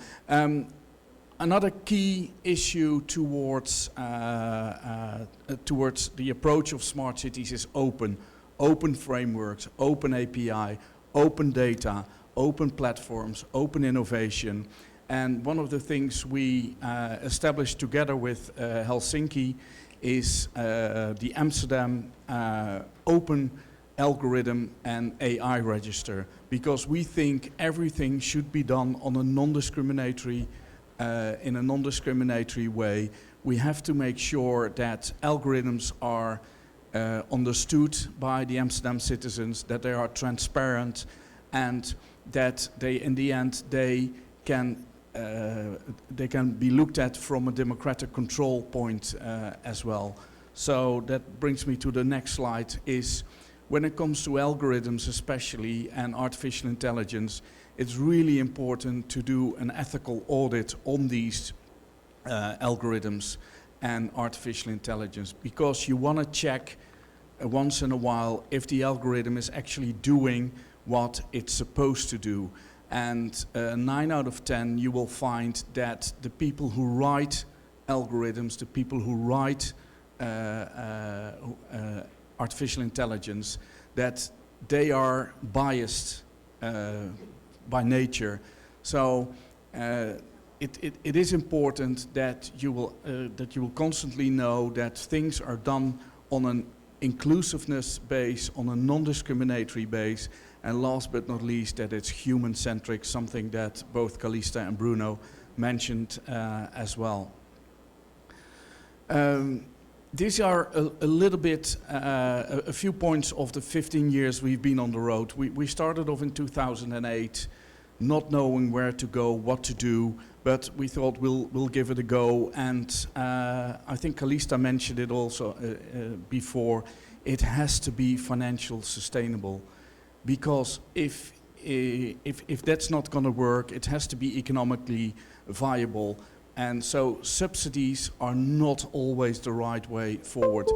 Another key issue towards the approach of smart cities is open frameworks, open API, open data, open platforms, open innovation. And one of the things we established together with Helsinki is the Amsterdam Open Algorithm and AI Register, because we think everything should be done on a non-discriminatory in a non-discriminatory way. We have to make sure that algorithms are understood by the Amsterdam citizens, that they are transparent, and that they, in the end, they can be looked at from a democratic control point as well. So that brings me to the next slide, is when it comes to algorithms especially and artificial intelligence, it's really important to do an ethical audit on these algorithms and artificial intelligence, because you want to check once in a while if the algorithm is actually doing what it's supposed to do. And 9 out of 10 you will find that the people who write algorithms, the people who write artificial intelligence, that they are biased by nature. So it is important that you will constantly know that things are done on an inclusiveness base, on a non-discriminatory base, and last but not least, that it's human-centric, something that both Callysta and Bruno mentioned as well. These are a little bit, a few points of the 15 years we've been on the road. We started off in 2008, not knowing where to go, what to do, but we thought we'll give it a go. And I think Callysta mentioned it also before. It has to be financial sustainable, because if that's not going to work, it has to be economically viable. And so subsidies are not always the right way forward.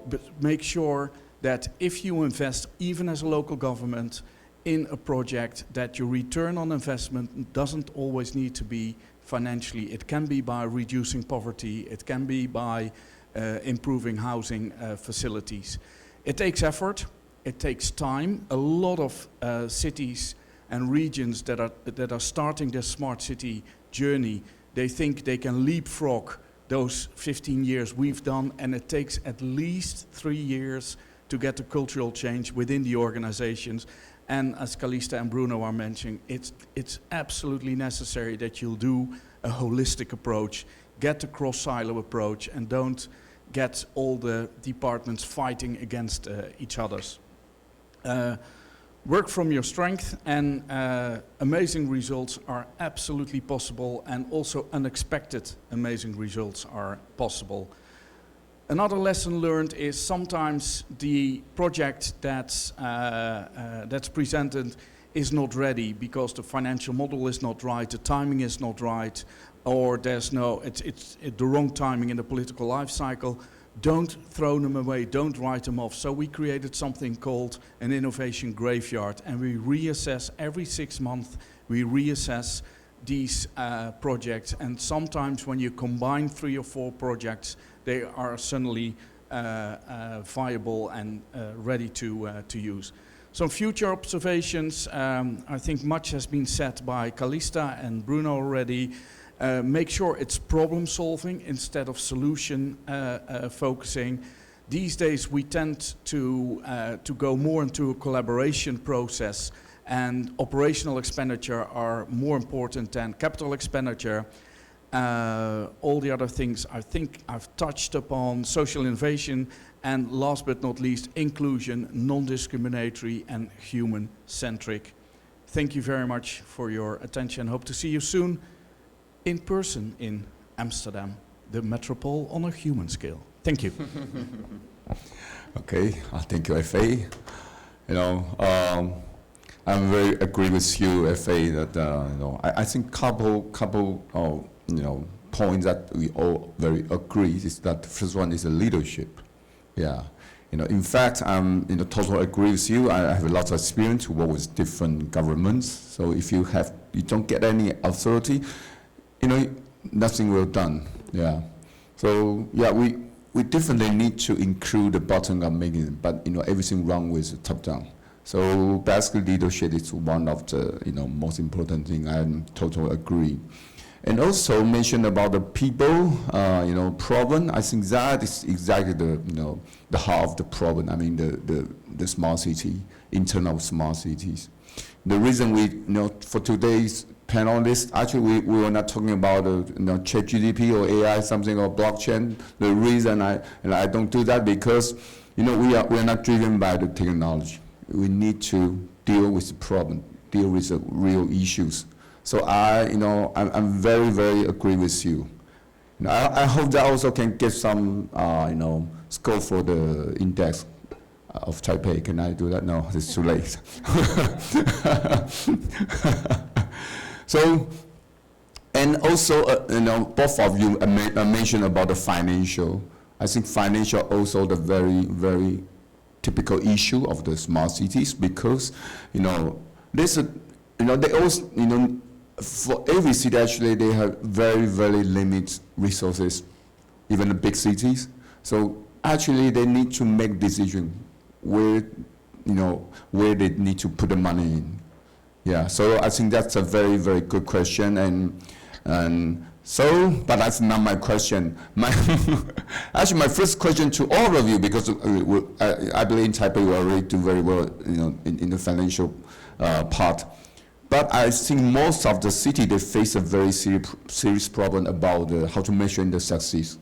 But make sure that if you invest, even as a local government, in a project, that your return on investment doesn't always need to be financially. It can be by reducing poverty. It can be by improving housing facilities. It takes effort. It takes time. A lot of cities and regions that are starting their smart city journey, they think they can leapfrog those 15 years we've done, and it takes at least 3 years to get the cultural change within the organizations. And as Callysta and Bruno are mentioning, it's absolutely necessary that you'll do a holistic approach, get the cross-silo approach, and don't get all the departments fighting against each other's. Work from your strength, and amazing results are absolutely possible, and also unexpected amazing results are possible. Another lesson learned is sometimes the project that's presented is not ready because the financial model is not right, the timing is not right, or it's the wrong timing in the political life cycle. Don't throw them away, don't write them off. So we created something called an innovation graveyard, and we reassess every 6 months, we reassess these projects, and sometimes when you combine 3 or 4 projects, they are suddenly viable and ready to use. Some future observations, I think much has been said by Callysta and Bruno already. Make sure it's problem solving instead of solution focusing. These days we tend to go more into a collaboration process, and operational expenditure are more important than capital expenditure. All the other things I think I've touched upon: social innovation, and last but not least, inclusion, non-discriminatory and human-centric. Thank you very much for your attention. Hope to see you soon in person in Amsterdam, the metropole on a human scale. Thank you. Okay, thank you, FA. I'm very agree with you, FA, that I think couple points that we all very agree is that the first one is the leadership. Yeah, in fact, I'm totally agree with you. I have a lot of experience to work with different governments. So if you don't get any authority, nothing will done. Yeah. So yeah, we definitely need to include the bottom-up making, but everything wrong with the top-down. So basically, leadership is one of the most important thing. I totally agree. And also mention about the people, problem. I think that is exactly the heart of the problem. I mean the smart city, internal smart cities. The reason we for today's panelists, actually we were not talking about ChatGPT or AI something or blockchain. The reason I don't do that because we are not driven by the technology. We need to deal with the problem, deal with the real issues. So I'm very, very agree with you. I hope that also can get some score for the index of Taipei. Can I do that? No, it's too late. So, and also both of you mentioned about the financial. I think financial also the very, very typical issue of the smart cities, because there's they also for every city actually they have very, very limited resources, even the big cities. So actually they need to make decision where they need to put the money in. Yeah, so I think that's a very, very good question, and so, but that's not my question. Actually, my first question to all of you, because I believe in Taipei we already do very well, in the financial part. But I think most of the city, they face a very serious problem about how to measure the success.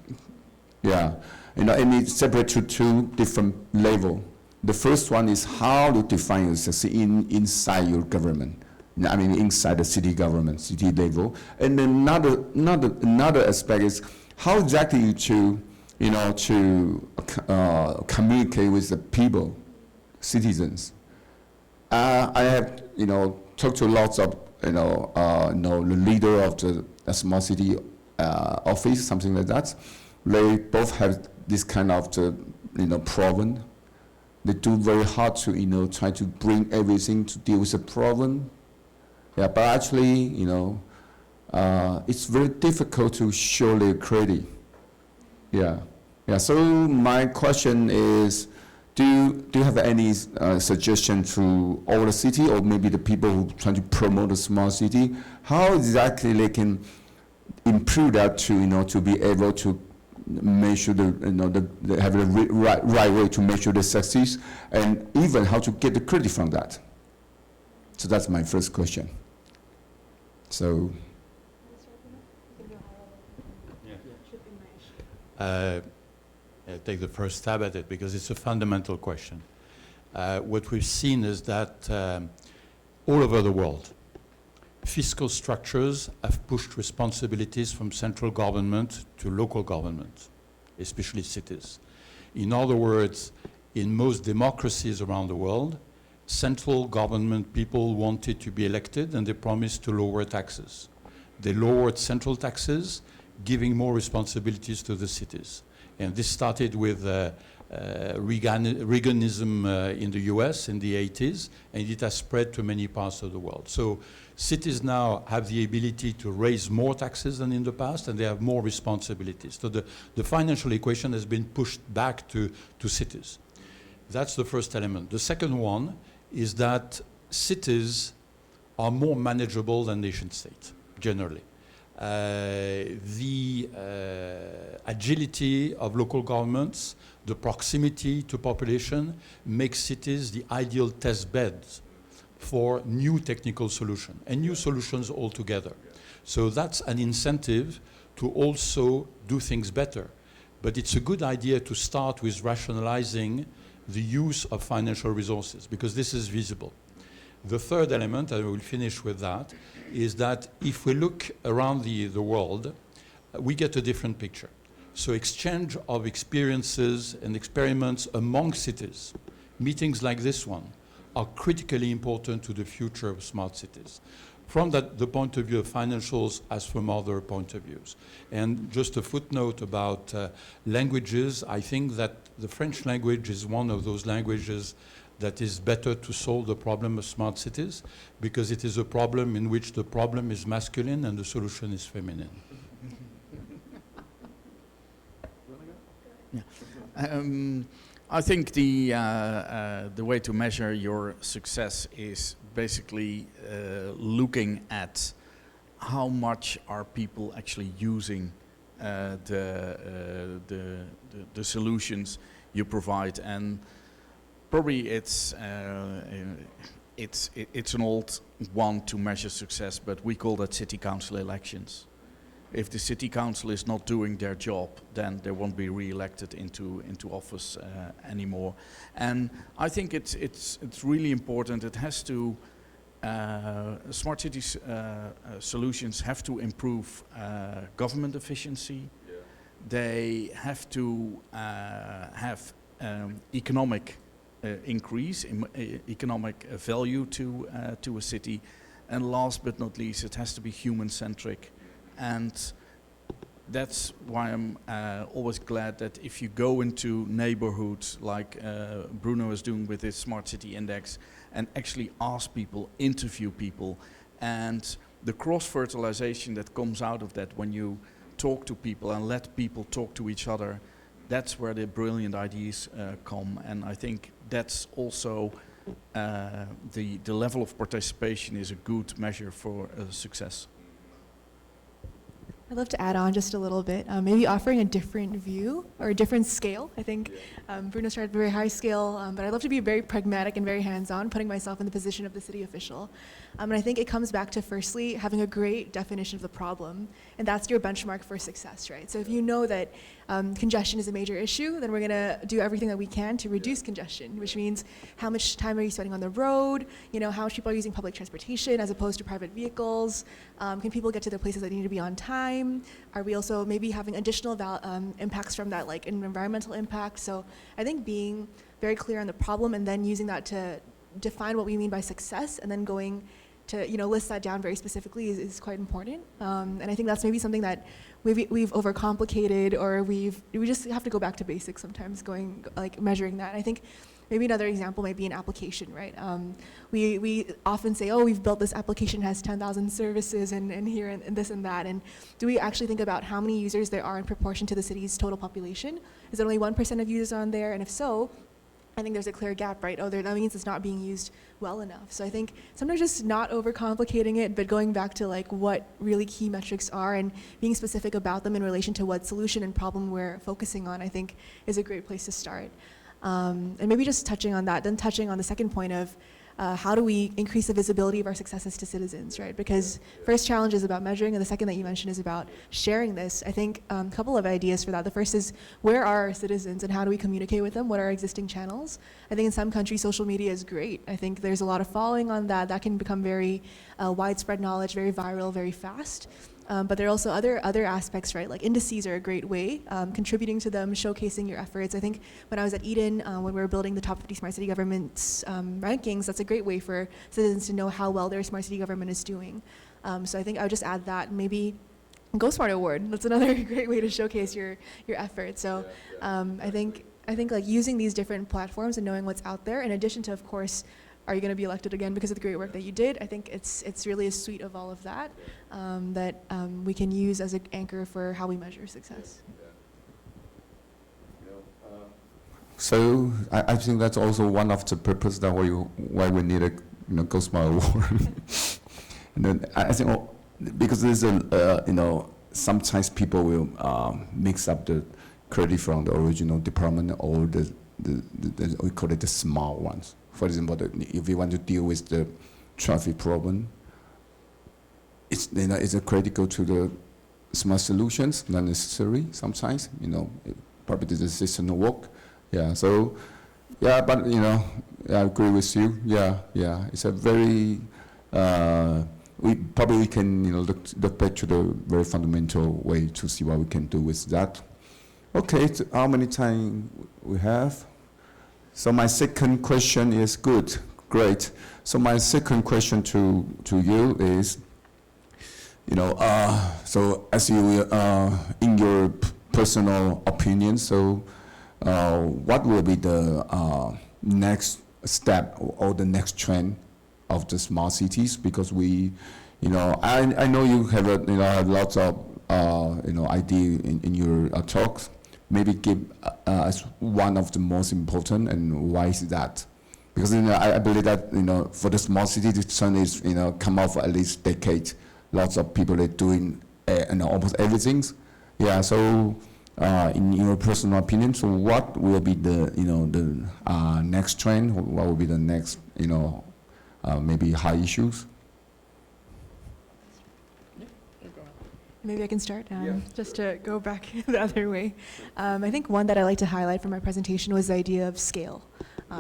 Yeah, and it's separate to two different levels. The first one is how to define your success inside your government. I mean, inside the city government, city level. And then another aspect is how exactly to communicate with the people, citizens. I have, talked to lots of, the leader of the smart city office, something like that. They both have this kind of, problem. They do very hard to, try to bring everything to deal with the problem. Yeah, but actually, it's very difficult to show their credit. Yeah. So my question is, do you have any suggestion to all the city, or maybe the people who try to promote the smart city, how exactly they can improve that to be able to measure have the right way to measure the success, and even how to get the credit from that. So that's my first question. So. I'll take the first stab at it because it's a fundamental question. What we've seen is that all over the world, fiscal structures have pushed responsibilities from central government to local government, especially cities. In other words, in most democracies around the world, central government people wanted to be elected and they promised to lower taxes. They lowered central taxes, giving more responsibilities to the cities. And this started with Reaganism in the US in the 80s, and it has spread to many parts of the world. So cities now have the ability to raise more taxes than in the past, and they have more responsibilities. So the financial equation has been pushed back to cities. That's the first element. The second one is that cities are more manageable than nation states, generally. The agility of local governments, the proximity to population makes cities the ideal test beds for new technical solutions and new solutions altogether. So that's an incentive to also do things better. But it's a good idea to start with rationalizing the use of financial resources because this is visible. The third element, and I will finish with that, is that if we look around the world, we get a different picture. So exchange of experiences and experiments among cities, meetings like this one, are critically important to the future of smart cities. From the point of view of financials as from other point of views. And just a footnote about languages, I think that the French language is one of those languages that is better to solve the problem of smart cities because it is a problem in which the problem is masculine and the solution is feminine. Yeah. I think the way to measure your success is basically looking at how much are people actually using the solutions you provide, and probably it's an old one to measure success, but we call that city council elections. If the city council is not doing their job, then they won't be re-elected into office anymore. And I think it's really important. It has to smart cities solutions have to improve government efficiency. Yeah. They have to have economic increase, economic value to a city, and last but not least, it has to be human-centric. And that's why I'm always glad that if you go into neighborhoods like Bruno is doing with his Smart City Index and actually ask people, interview people, and the cross-fertilization that comes out of that when you talk to people and let people talk to each other, that's where the brilliant ideas come. And I think that's also the level of participation is a good measure for success. I'd love to add on just a little bit, maybe offering a different view or a different scale. I think Bruno started at a very high scale, but I'd love to be very pragmatic and very hands-on, putting myself in the position of the city official. And I think it comes back to firstly having a great definition of the problem, and that's your benchmark for success, right? So if you know that congestion is a major issue, then we're gonna do everything that we can to reduce congestion, which means how much time are you spending on the road, how much people are using public transportation as opposed to private vehicles, can people get to their places that need to be on time, are we also maybe having additional impacts from that, like environmental impact? So I think being very clear on the problem and then using that to define what we mean by success and then going to list that down very specifically is quite important. And I think that's maybe something that we've overcomplicated, or we just have to go back to basics sometimes, measuring that. And I think maybe another example might be an application, right? We often say, oh, we've built this application, has 10,000 services and here and this and that. And do we actually think about how many users there are in proportion to the city's total population? Is it only 1% of users on there? And if so, I think there's a clear gap, right? That means it's not being used well enough. So I think sometimes just not overcomplicating it, but going back to what really key metrics are and being specific about them in relation to what solution and problem we're focusing on, I think is a great place to start. And maybe just touching on that, then touching on the second point of how do we increase the visibility of our successes to citizens, right? Because first challenge is about measuring, and the second that you mentioned is about sharing this. I think a couple of ideas for that. The first is, where are our citizens and how do we communicate with them? What are our existing channels? I think in some countries, social media is great. I think there's a lot of following on that. That can become very widespread knowledge, very viral, very fast. But there are also other aspects, right? Like indices are a great way, contributing to them, showcasing your efforts. I think when I was at Eden, when we were building the top 50 smart city governments rankings, that's a great way for citizens to know how well their smart city government is doing. So I think I would just add that. Maybe GoSmart Award, that's another great way to showcase your efforts. So I think using these different platforms and knowing what's out there, in addition to, of course, are you going to be elected again because of the great work that you did? I think it's really a suite of all of that that we can use as an anchor for how we measure success. So I think that's also one of the purpose that why we need a GoSmart Award. And then I think because there's sometimes people will mix up the credit from the original department or the we call it the small ones. For example, if we want to deal with the traffic problem, it's critical to the smart solutions, not necessary sometimes, probably the system will work. Yeah, so, yeah, but, I agree with you. Yeah, it's a very, we probably can, look back to the very fundamental way to see what we can do with that. Okay, so how many time we have? So my second question is good, great. So my second question to you is, so as you, in your personal opinion, so what will be the next step or the next trend of the smart cities? Because we, I know you have have lots of idea in your talks. Maybe give as one of the most important, and why is that? Because I believe that for the small city, the trend is come out for at least decade. Lots of people are doing almost everything. Yeah. So in your personal opinion, so what will be the the next trend? What will be the next maybe high issues? Maybe I can start, just to go back the other way. I think one that I like to highlight from my presentation was the idea of scale.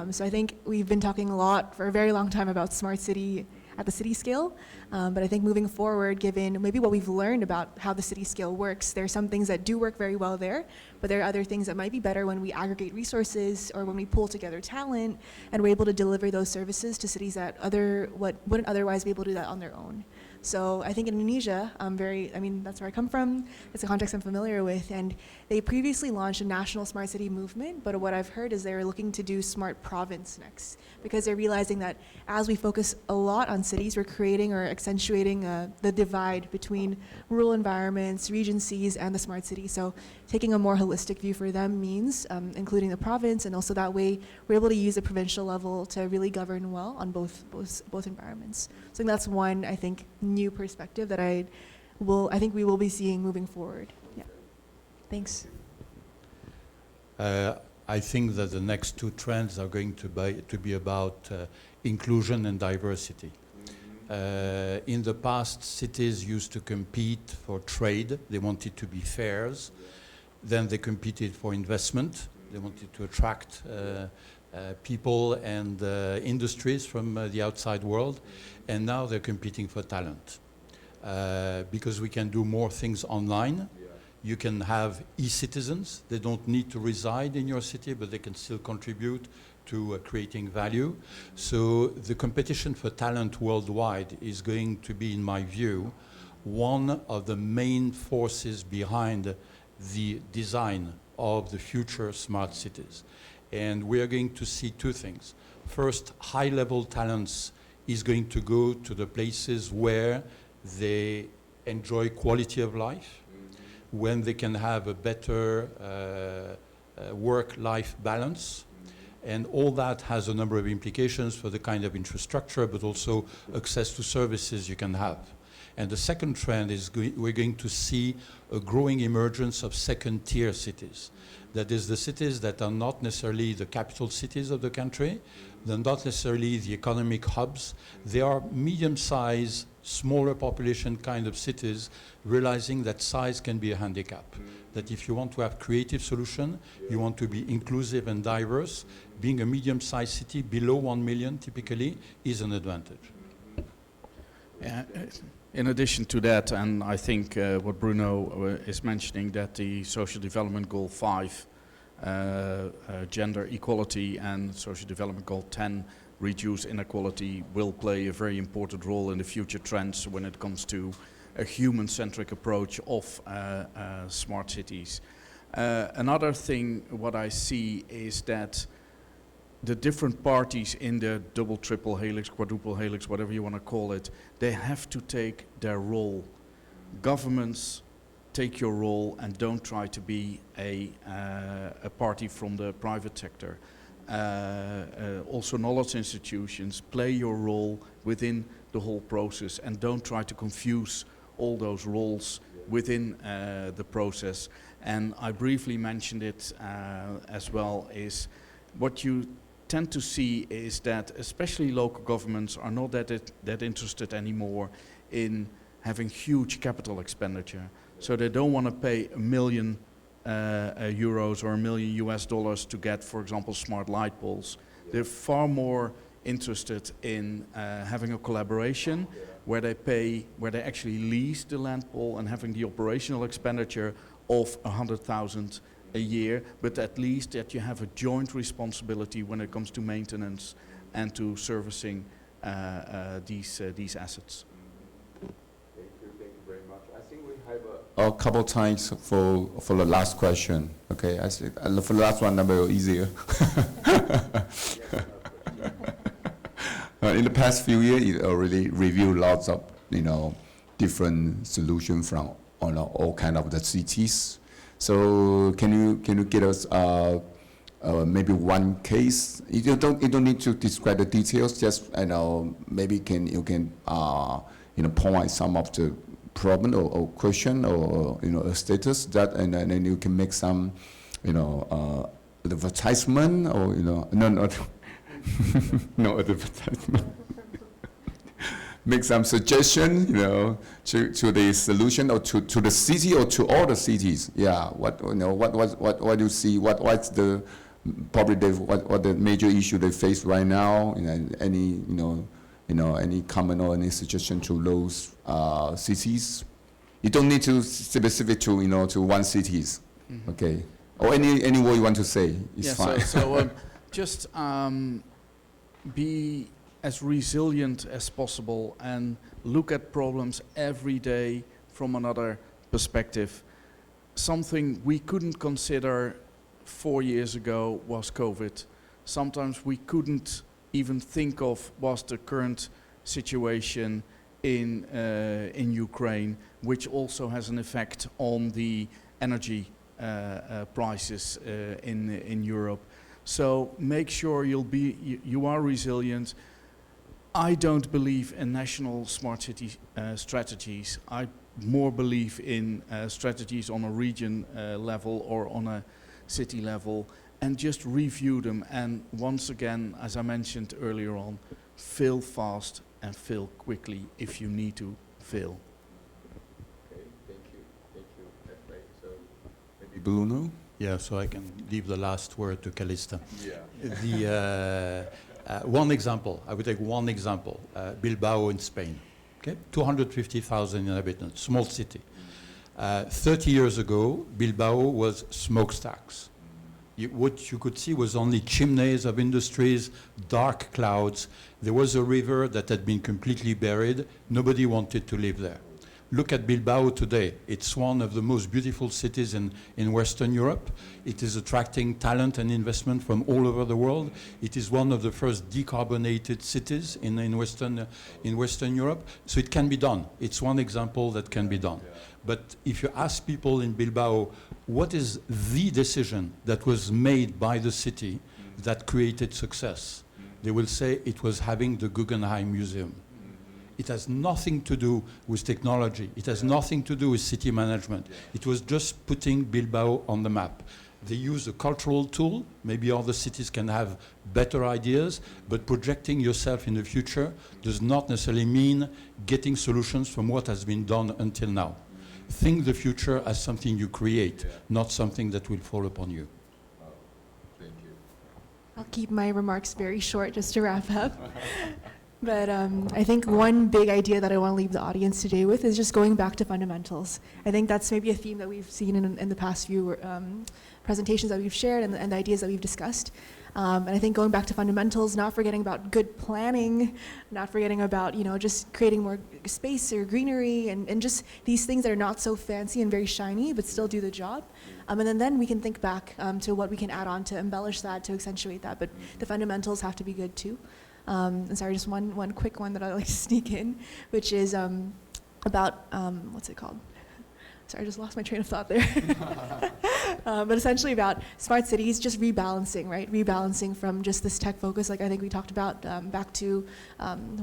So I think we've been talking a lot for a very long time about smart city at the city scale, but I think moving forward, given maybe what we've learned about how the city scale works, there are some things that do work very well there, but there are other things that might be better when we aggregate resources or when we pull together talent and we're able to deliver those services to cities that wouldn't otherwise be able to do that on their own. So I think in Indonesia, that's where I come from. It's a context I'm familiar with. And they previously launched a national smart city movement, but what I've heard is they're looking to do smart province next, because they're realizing that as we focus a lot on cities, we're creating or accentuating the divide between rural environments, regencies, and the smart city. So taking a more holistic view for them means including the province, and also that way we're able to use the provincial level to really govern well on both environments. So that's one, I think, new perspective that I think we will be seeing moving forward. Yeah. Thanks. I think that the next two trends are going to be about inclusion and diversity. In the past, cities used to compete for trade. They wanted to be fairs. Then they competed for investment. They wanted to attract people and industries from the outside world. And now they're competing for talent. Because we can do more things online. You can have e-citizens. They don't need to reside in your city, but they can still contribute to creating value. So the competition for talent worldwide is going to be, in my view, one of the main forces behind the design of the future smart cities. And we are going to see two things. First, high-level talents is going to go to the places where they enjoy quality of life, when they can have a better work-life balance. And all that has a number of implications for the kind of infrastructure, but also access to services you can have. And the second trend is we're going to see a growing emergence of second-tier cities. That is, the cities that are not necessarily the capital cities of the country, they're not necessarily the economic hubs. They are medium-sized, smaller population kind of cities, realizing that size can be a handicap. That if you want to have creative solution, you want to be inclusive and diverse, being a medium-sized city below 1 million typically is an advantage. In addition to that, and I think what Bruno is mentioning, that the Social Development Goal 5, gender equality, and Social Development Goal 10, reduce inequality, will play a very important role in the future trends when it comes to a human-centric approach of smart cities. Another thing what I see is that the different parties in the double, triple helix, quadruple helix, whatever you want to call it, they have to take their role. Governments, take your role and don't try to be a party from the private sector. Also knowledge institutions, play your role within the whole process and don't try to confuse all those roles within the process. And I briefly mentioned it as well, is what you tend to see is that especially local governments are not that interested anymore in having huge capital expenditure. So they don't want to pay €1 million or $1 million to get, for example, smart light poles. They're far more interested in having a collaboration where they actually lease the land pole and having the operational expenditure of 100,000 a year, but at least that you have a joint responsibility when it comes to maintenance and to servicing these assets. Thank you very much. I think we have a couple times for the last question. Okay, I see. For the last one, a little easier. In the past few years, you already reviewed lots of different solutions from all kind of the cities. So can you get us maybe one case? You don't need to describe the details. Just maybe you can point out some of the problem or question or a status that, and then you can make some advertisement or no advertisement. Make some suggestion, to the solution or to the city or to all the cities. Yeah, what do you see? What's the probably what the major issue they face right now? Any any comment or any suggestion to those cities? You don't need to specific to to one cities, okay? Or any word you want to say is fine. So just be as resilient as possible and look at problems every day from another perspective. Something we couldn't consider 4 years ago was COVID. Sometimes we couldn't even think of was the current situation in Ukraine, which also has an effect on the energy prices in Europe. So make sure you are resilient. I don't believe in national smart city strategies. I more believe in strategies on a region level or on a city level, and just review them. And once again, as I mentioned earlier on, fail fast and fail quickly if you need to fail. Okay, thank you. So maybe Bruno? Yeah, so I can leave the last word to Callysta. Yeah. One example, I would take one example, Bilbao in Spain. Okay, 250,000 inhabitants, small city. 30 years ago, Bilbao was smokestacks. What you could see was only chimneys of industries, dark clouds. There was a river that had been completely buried. Nobody wanted to live there. Look at Bilbao today. It's one of the most beautiful cities in Western Europe. It is attracting talent and investment from all over the world. It is one of the first decarbonated cities in Western Europe. So it can be done. It's one example that can be done. But if you ask people in Bilbao, what is the decision that was made by the city that created success? They will say it was having the Guggenheim Museum. It has nothing to do with technology. It has nothing to do with city management. It was just putting Bilbao on the map. They use a cultural tool. Maybe other cities can have better ideas, but projecting yourself in the future does not necessarily mean getting solutions from what has been done until now. Think the future as something you create, not something that will fall upon you. Thank you. I'll keep my remarks very short just to wrap up. But I think one big idea that I want to leave the audience today with is just going back to fundamentals. I think that's maybe a theme that we've seen in the past few presentations that we've shared and the ideas that we've discussed. And I think going back to fundamentals, not forgetting about good planning, not forgetting about, just creating more space or greenery and just these things that are not so fancy and very shiny, but still do the job. And then we can think back to what we can add on to embellish that, to accentuate that. But the fundamentals have to be good too. And sorry, just one quick one that I like to sneak in, which is about, what's it called? Sorry, I just lost my train of thought there. But essentially about smart cities, just rebalancing, right? Rebalancing from just this tech focus, like I think we talked about, back to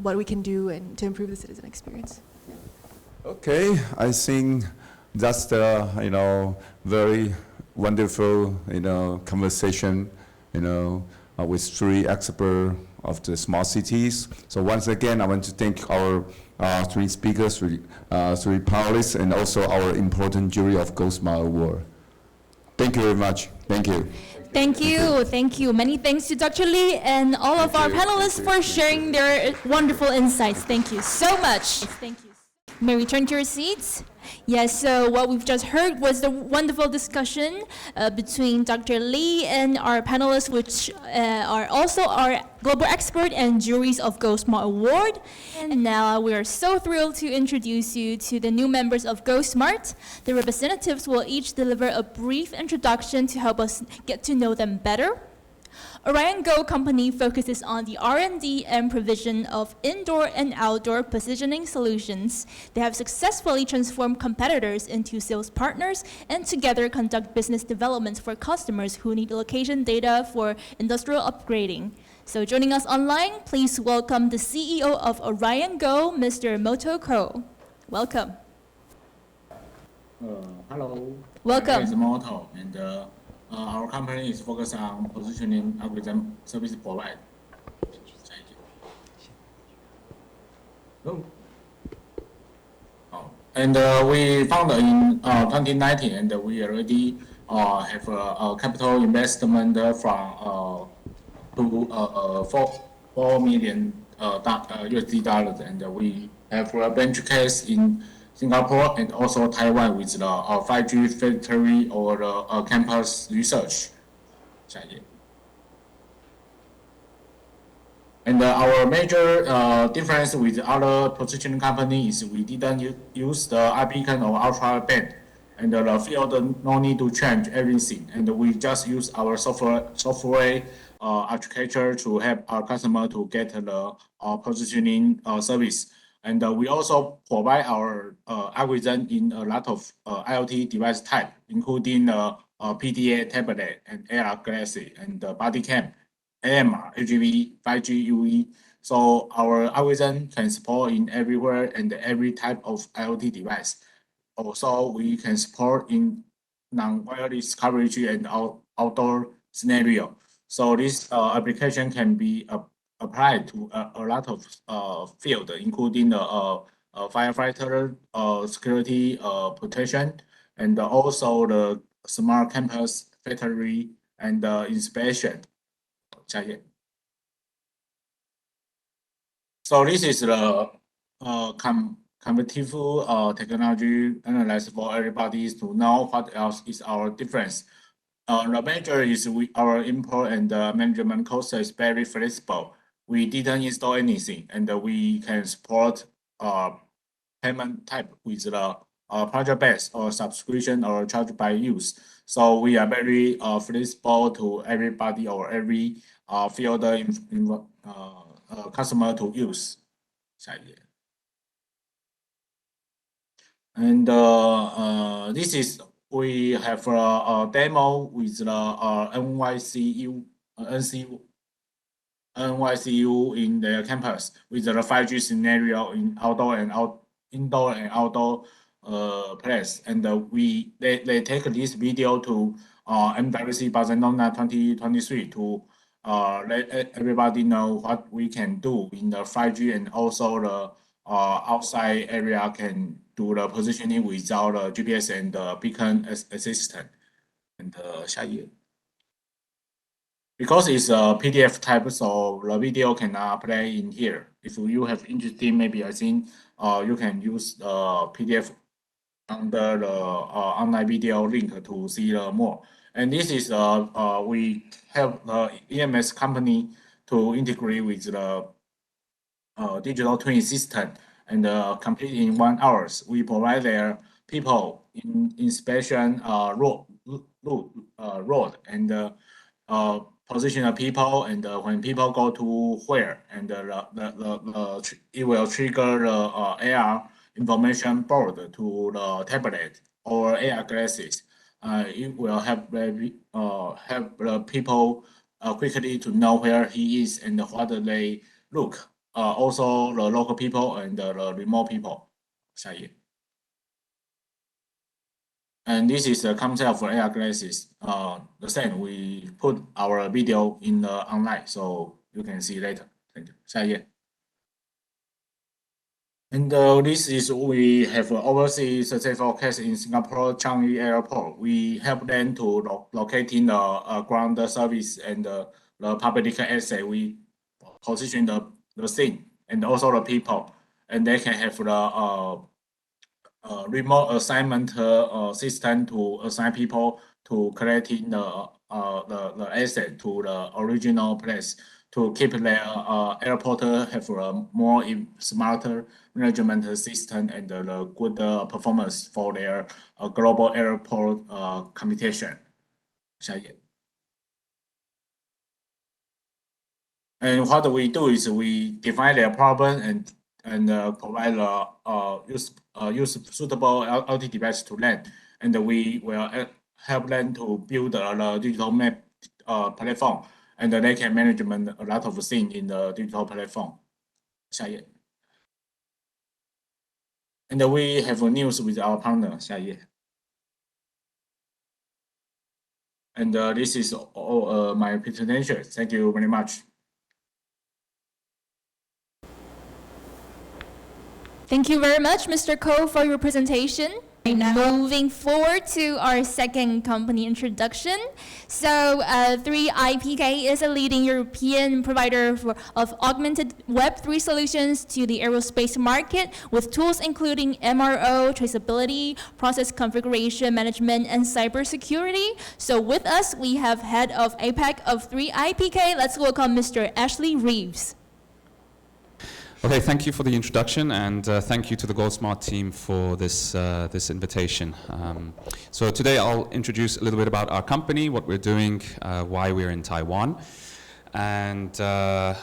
what we can do and to improve the citizen experience. Okay, I think that's the, very wonderful, conversation, with three experts of the smart cities. So once again, I want to thank our three speakers, three panelists, and also our important jury of GoSmart Award. Thank you very much. Thank you. Thank you. Thank you. Many thanks to Dr. Lee and all of our panelists for sharing their wonderful insights. Thank you so much. Thank you. May we turn to your seats? Yes, so what we've just heard was the wonderful discussion between Dr. Lee and our panelists, which are also our global expert and juries of GoSmart Award. And now we are so thrilled to introduce you to the new members of GoSmart. The representatives will each deliver a brief introduction to help us get to know them better. Orion Go company focuses on the R&D and provision of indoor and outdoor positioning solutions. They have successfully transformed competitors into sales partners and together conduct business development for customers who need location data for industrial upgrading. So joining us online, please welcome the CEO of Orion Go, Mr. Moto Ko. Welcome. Hello. Welcome. My name is Moto, and our company is focused on positioning algorithm service provider. And we founded in 2019, and we already have a capital investment from $4 million USD dollars, and we have a venture case in Singapore and also Taiwan with the 5G factory or the campus research. And our major difference with other positioning company is we didn't use the iBeacon or ultra band, and the field no need to change everything, and we just use our software architecture to help our customer to get the positioning service. And we also provide our algorithm in a lot of IoT device type, including PDA, tablet, and AR glasses, and body cam, AMR, AGV, 5G, UE. So our algorithm can support in everywhere and every type of IoT device. Also, we can support in non-wireless coverage and outdoor scenario. So this application can be applied to a lot of field, including the firefighter, security protection, and also the smart campus, factory, and inspection. So this is the competitive technology analysis for everybody to know what else is our difference. The major is our import and management cost is very flexible. We didn't install anything, and we can support payment type with the project base or subscription or charge by use. So we are very flexible to everybody or every field customer to use. And this is we have a demo with the NYCU in their campus with the 5G scenario in indoor and outdoor place, and they take this video to MWC Barcelona 2023 to let everybody know what we can do in the 5G, and also the outside area can do the positioning without the GPS and the beacon assistant. And because it's a PDF type, so the video cannot play in here. If you have interest, maybe I think you can use the PDF under the online video link to see more. And this is we help the EMS company to integrate with the digital twin system and complete in 1 hour. We provide their people in inspection road and position the people, and when people go to where, and it will trigger the AR information board to the tablet or AR glasses. It will help the people quickly to know where he is and what they look. Also the local people and the remote people. And this is the concept for AR glasses. The same, we put our video in the online, so you can see later. Thank you. And this is we have overseas successful case in Singapore Changi Airport. We help them to locate in the ground service and the public asset. We position the scene and also the people, and they can have the remote assignment system to assign people to collecting the asset to the original place to keep their airport have a more smarter management system and the good performance for their global airport computation. And what we do is we define their problem and provide use suitable IoT device to them, and we will help them to build the digital map platform, and they can manage a lot of things in the digital platform. And we have news with our partner. And this is all my presentation. Thank you very much. Thank you very much, Mr. Ko, for your presentation. Moving forward to our second company introduction. So 3IPK is a leading European provider of augmented Web3 solutions to the aerospace market with tools including MRO, traceability, process configuration management, and cybersecurity. So with us, we have head of APAC of 3IPK. Let's welcome Mr. Ashley Reeves. Okay, thank you for the introduction, and thank you to the GoSmart team for this invitation. So today I'll introduce a little bit about our company, what we're doing, why we're in Taiwan, and a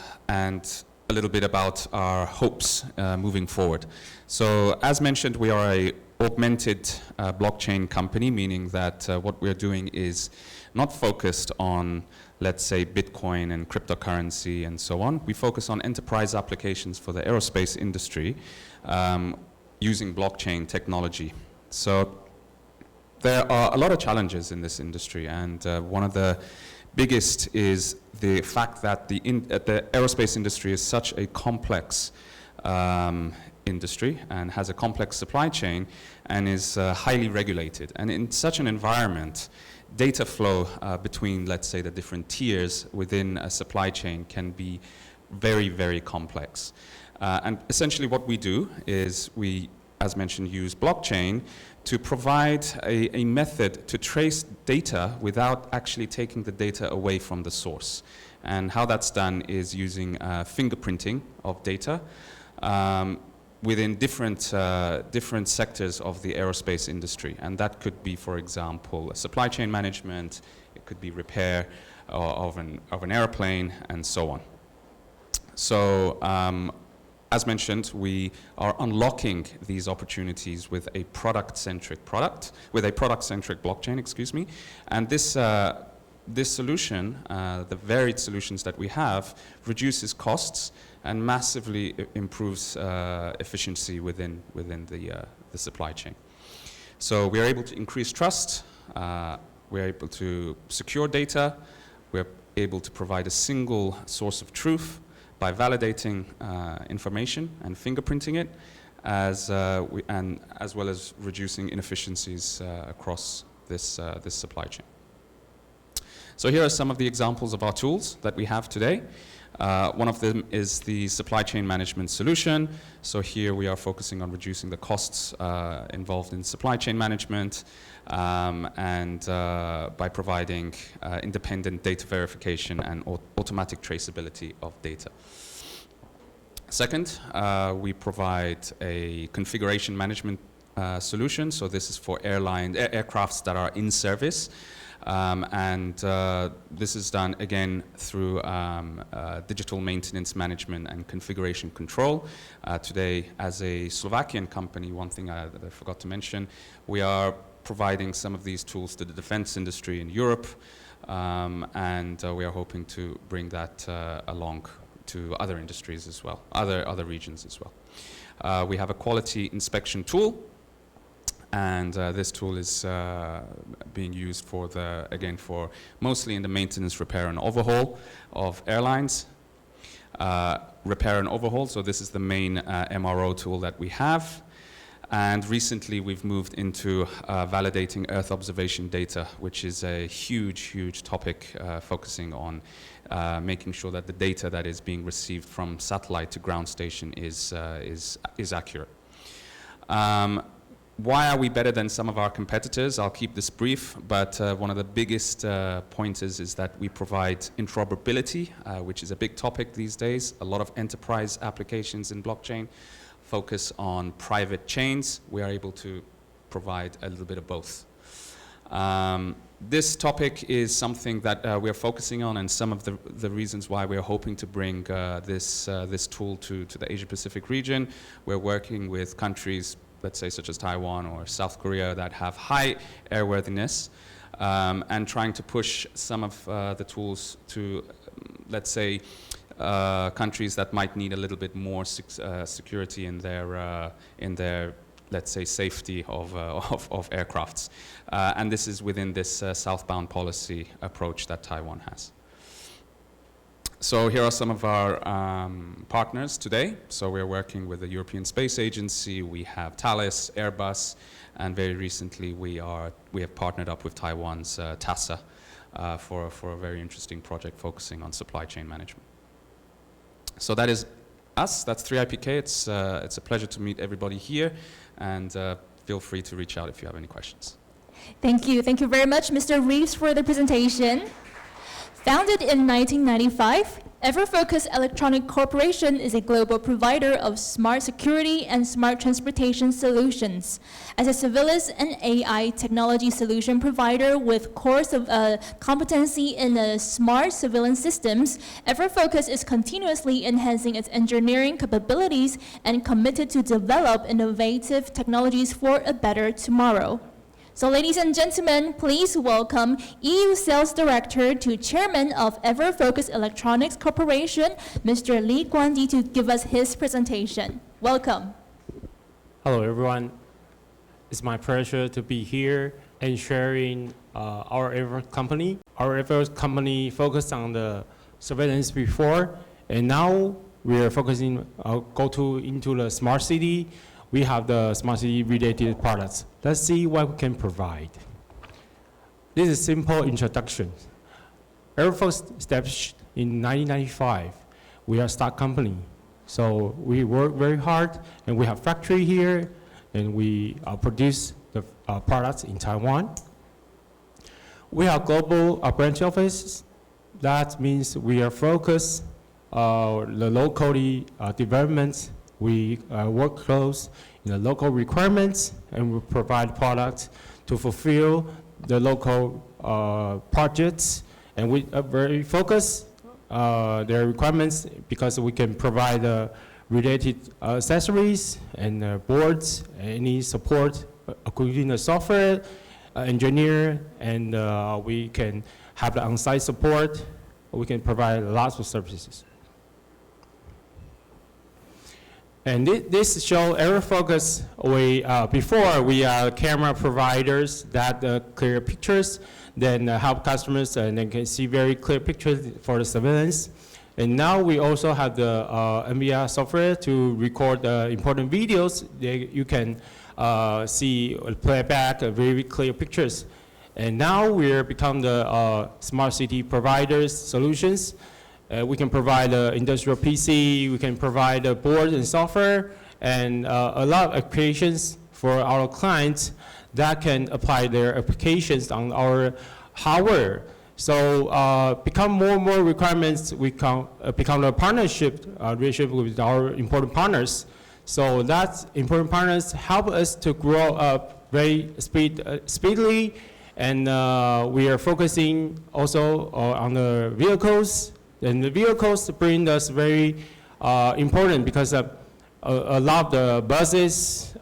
little bit about our hopes moving forward. So as mentioned, we are a augmented blockchain company, meaning that what we're doing is not focused on, let's say, Bitcoin and cryptocurrency and so on. We focus on enterprise applications for the aerospace industry using blockchain technology. So there are a lot of challenges in this industry, and one of the biggest is the fact that the aerospace industry is such a complex industry and has a complex supply chain and is highly regulated. And in such an environment, data flow between, let's say, the different tiers within a supply chain can be very, very complex. And essentially what we do is we, as mentioned, use blockchain to provide a method to trace data without actually taking the data away from the source. And how that's done is using fingerprinting of data within different sectors of the aerospace industry. And that could be, for example, supply chain management, it could be repair of an airplane, and so on. So as mentioned, we are unlocking these opportunities with a product-centric blockchain, excuse me. And this solution, the varied solutions that we have, reduces costs and massively improves efficiency within the supply chain. So we are able to increase trust, we're able to secure data, we're able to provide a single source of truth by validating information and fingerprinting it, as well as reducing inefficiencies across this supply chain. So here are some of the examples of our tools that we have today. One of them is the supply chain management solution. So here we are focusing on reducing the costs involved in supply chain management and by providing independent data verification and automatic traceability of data. Second, we provide a configuration management solution. So this is for aircrafts that are in service. This is done again through digital maintenance management and configuration control. Today, as a Slovakian company, one thing that I forgot to mention, we are providing some of these tools to the defense industry in Europe, and we are hoping to bring that along to other industries as well, other regions as well. We have a quality inspection tool. And this tool is being used for mostly in the maintenance, repair, and overhaul of airlines. Repair and overhaul, so this is the main MRO tool that we have. And recently we've moved into validating Earth observation data, which is a huge topic focusing on making sure that the data that is being received from satellite to ground station is accurate. Why are we better than some of our competitors? I'll keep this brief, but one of the biggest pointers is that we provide interoperability, which is a big topic these days. A lot of enterprise applications in blockchain focus on private chains. We are able to provide a little bit of both. This topic is something that we're focusing on, and some of the reasons why we're hoping to bring this tool to the Asia-Pacific region. We're working with countries, let's say, such as Taiwan or South Korea, that have high airworthiness, and trying to push some of the tools to, let's say, countries that might need a little bit more security in their, let's say, safety of aircrafts. And this is within this southbound policy approach that Taiwan has. So here are some of our partners today. So we're working with the European Space Agency, we have Thales, Airbus, and very recently we have partnered up with Taiwan's TASA for a very interesting project focusing on supply chain management. So that is us, that's 3IPK. It's a pleasure to meet everybody here, and feel free to reach out if you have any questions. Thank you very much, Mr. Reeves, for the presentation. Founded in 1995, EverFocus Electronic Corporation is a global provider of smart security and smart transportation solutions. As a surveillance and AI technology solution provider with core competency in smart surveillance systems, EverFocus is continuously enhancing its engineering capabilities and committed to develop innovative technologies for a better tomorrow. So ladies and gentlemen, please welcome EU Sales Director to Chairman of EverFocus Electronics Corporation, Mr. Lee Guandi, to give us his presentation. Welcome. Hello everyone. It's my pleasure to be here and sharing our Ever company. Our Ever company focused on the surveillance before, and now we are focusing into the smart city. We have the smart city related products. Let's see what we can provide. This is a simple introduction. EverFocus established in 1995. We are a stock company. So we work very hard, and we have factory here, and we produce the products in Taiwan. We have global branch offices. That means we are focused the locally developments. We work close in the local requirements, and we provide products to fulfill the local projects. And we are very focused their requirements because we can provide related accessories and boards, any support, including the software engineer, and we can have the on-site support. We can provide lots of services. And this shows EverFocus. Before we are camera providers that clear pictures, then help customers and they can see very clear pictures for the surveillance. And now we also have the NVIDIA software to record important videos. You can see playback very clear pictures. And now we're become the smart city providers solutions. We can provide industrial PC, we can provide boards and software, and a lot of applications for our clients that can apply their applications on our hardware. So become more and more requirements, we can become a partnership relationship with our important partners. So that important partners help us to grow up very speedily, and we are focusing also on the vehicles. And the vehicles bring us very important because a lot of the buses,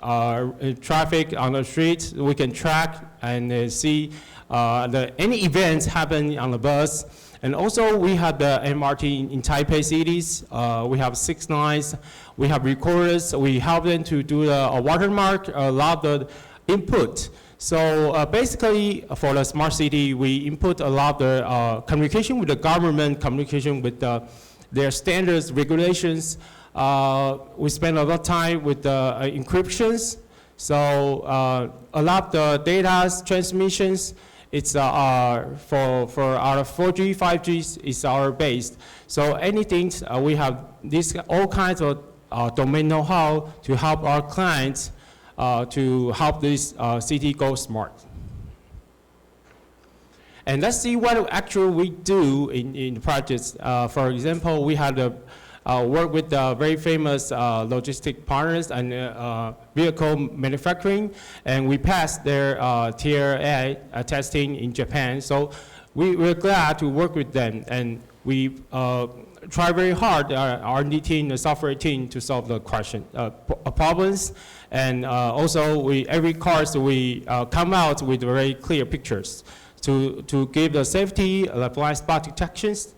traffic on the streets, we can track and see any events happen on the bus. And also we have the MRT in Taipei cities. We have 6 lines. We have recorders. We help them to do a watermark, a lot of the input. So basically, for the smart city, we input a lot of the communication with the government, communication with their standards, regulations. We spend a lot of time with the encryptions. So a lot of the data transmissions, it's for our 4G, 5G is our base. So anything, we have all kinds of domain know-how to help our clients to help this city go smart. And let's see what actually we do in projects. For example, we had work with very famous logistic partners and vehicle manufacturing, and we passed their TRA testing in Japan. So we're glad to work with them, and we try very hard, our R&D team, the software team, to solve the problems. And also, every course we come out with very clear pictures to give the safety, blind spot detections,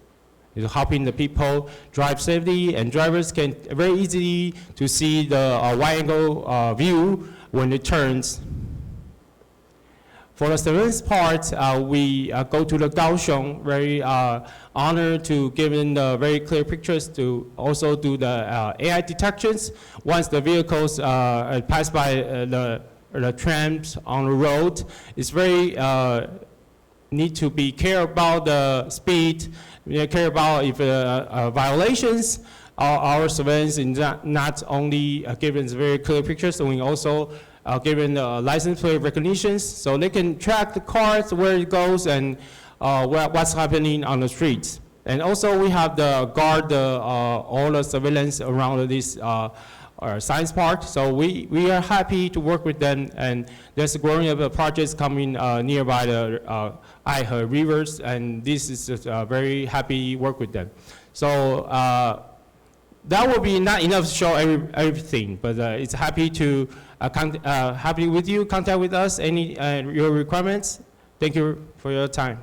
helping the people drive safety, and drivers can very easily to see the wide angle view when it turns. For the surveillance part, we go to the Kaohsiung, very honored to give in the very clear pictures to also do the AI detections. Once the vehicles pass by the trams on the road, it's very need to be care about the speed, care about if violations. Our surveillance is not only given very clear pictures, so we also given license plate recognitions, so they can track the cars, where it goes, and what's happening on the streets. And also we have the guard all the surveillance around this science park. So we are happy to work with them, and there's growing up projects coming nearby the Aihe rivers, and this is very happy work with them. So that will be not enough to show everything, but it's happy to happy with you, contact with us, any your requirements. Thank you for your time.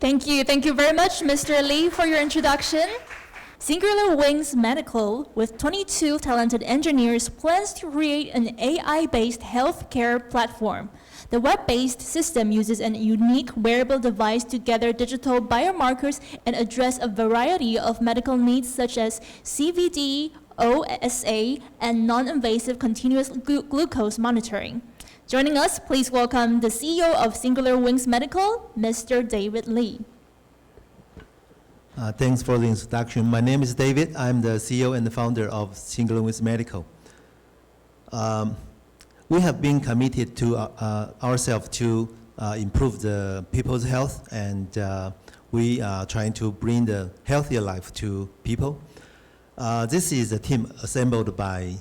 Thank you very much, Mr. Lee, for your introduction. Singular Wings Medical, with 22 talented engineers, plans to create an AI-based healthcare platform. The web-based system uses a unique wearable device to gather digital biomarkers and address a variety of medical needs such as CVD, OSA, and non-invasive continuous glucose monitoring. Joining us, please welcome the CEO of Singular Wings Medical, Mr. David Lee. Thanks for the introduction. My name is David. I'm the CEO and the founder of Singular Wings Medical. We have been committed to ourselves to improve the people's health, and we are trying to bring the healthier life to people. This is a team assembled by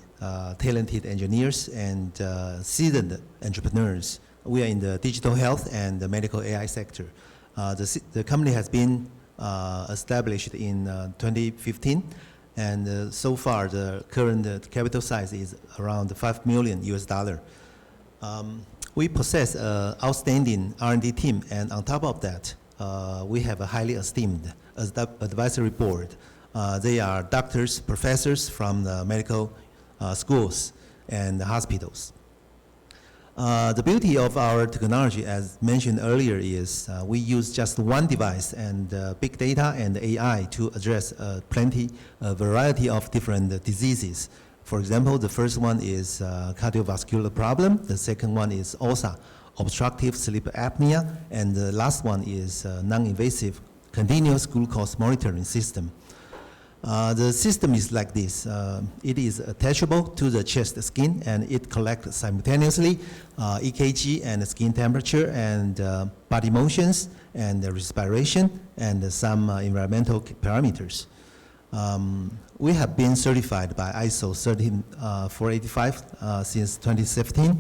talented engineers and seasoned entrepreneurs. We are in the digital health and the medical AI sector. The company has been established in 2015, and so far the current capital size is around $5 million US. We possess an outstanding R&D team, and on top of that, we have a highly esteemed advisory board. They are doctors, professors from the medical schools and hospitals. The beauty of our technology, as mentioned earlier, is we use just one device and big data and AI to address a variety of different diseases. For example, the first one is cardiovascular problem. The second one is OSA, obstructive sleep apnea, and the last one is non-invasive continuous glucose monitoring system. The system is like this. It is attachable to the chest skin, and it collects simultaneously EKG and skin temperature and body motions and respiration and some environmental parameters. We have been certified by ISO 13485 since 2017,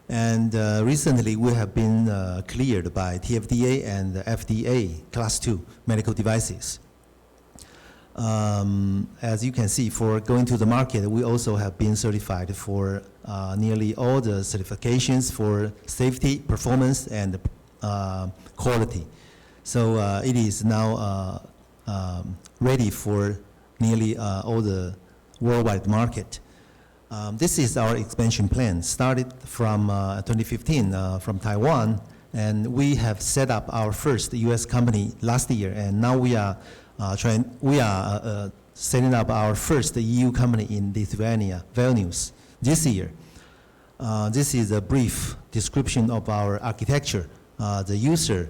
and recently we have been cleared by TFDA and FDA Class 2 medical devices. As you can see, for going to the market, we also have been certified for nearly all the certifications for safety, performance, and quality. So it is now ready for nearly all the worldwide market. This is our expansion plan. Started from 2015 from Taiwan, and we have set up our first US company last year, and now we are setting up our first EU company in Lithuania, Vilnius, this year. This is a brief description of our architecture. The user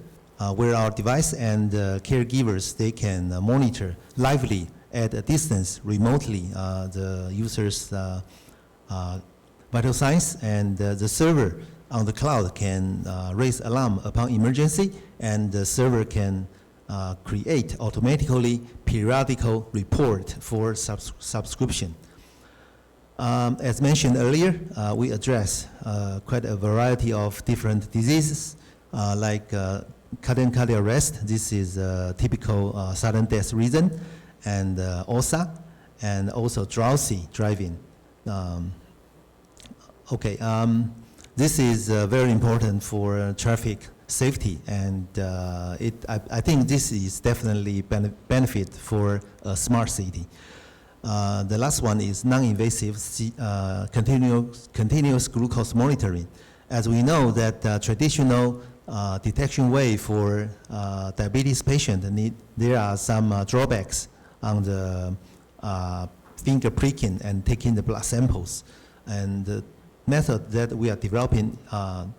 wear our device, and caregivers, they can monitor lively at a distance remotely the user's vital signs, and the server on the cloud can raise alarm upon emergency, and the server can create automatically periodical report for subscription. As mentioned earlier, we address quite a variety of different diseases like cardiac arrest. This is a typical sudden death reason, and OSA, and also drowsy driving. This is very important for traffic safety, and I think this is definitely benefit for a smart city. The last one is non-invasive continuous glucose monitoring. As we know that traditional detection way for diabetes patient, there are some drawbacks on the finger pricking and taking the blood samples. And the method that we are developing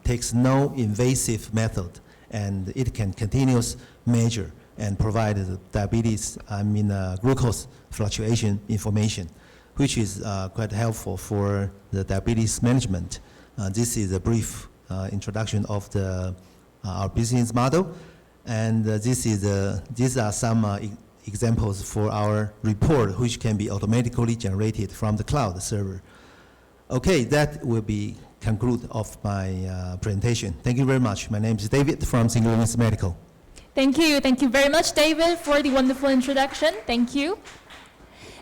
takes no invasive method, and it can continuous measure and provide the glucose fluctuation information, which is quite helpful for the diabetes management. This is a brief introduction of our business model, and these are some examples for our report, which can be automatically generated from the cloud server. Okay, that will be conclude of my presentation. Thank you very much. My name is David from St. Louis Medical. Thank you. Thank you very much, David, for the wonderful introduction. Thank you.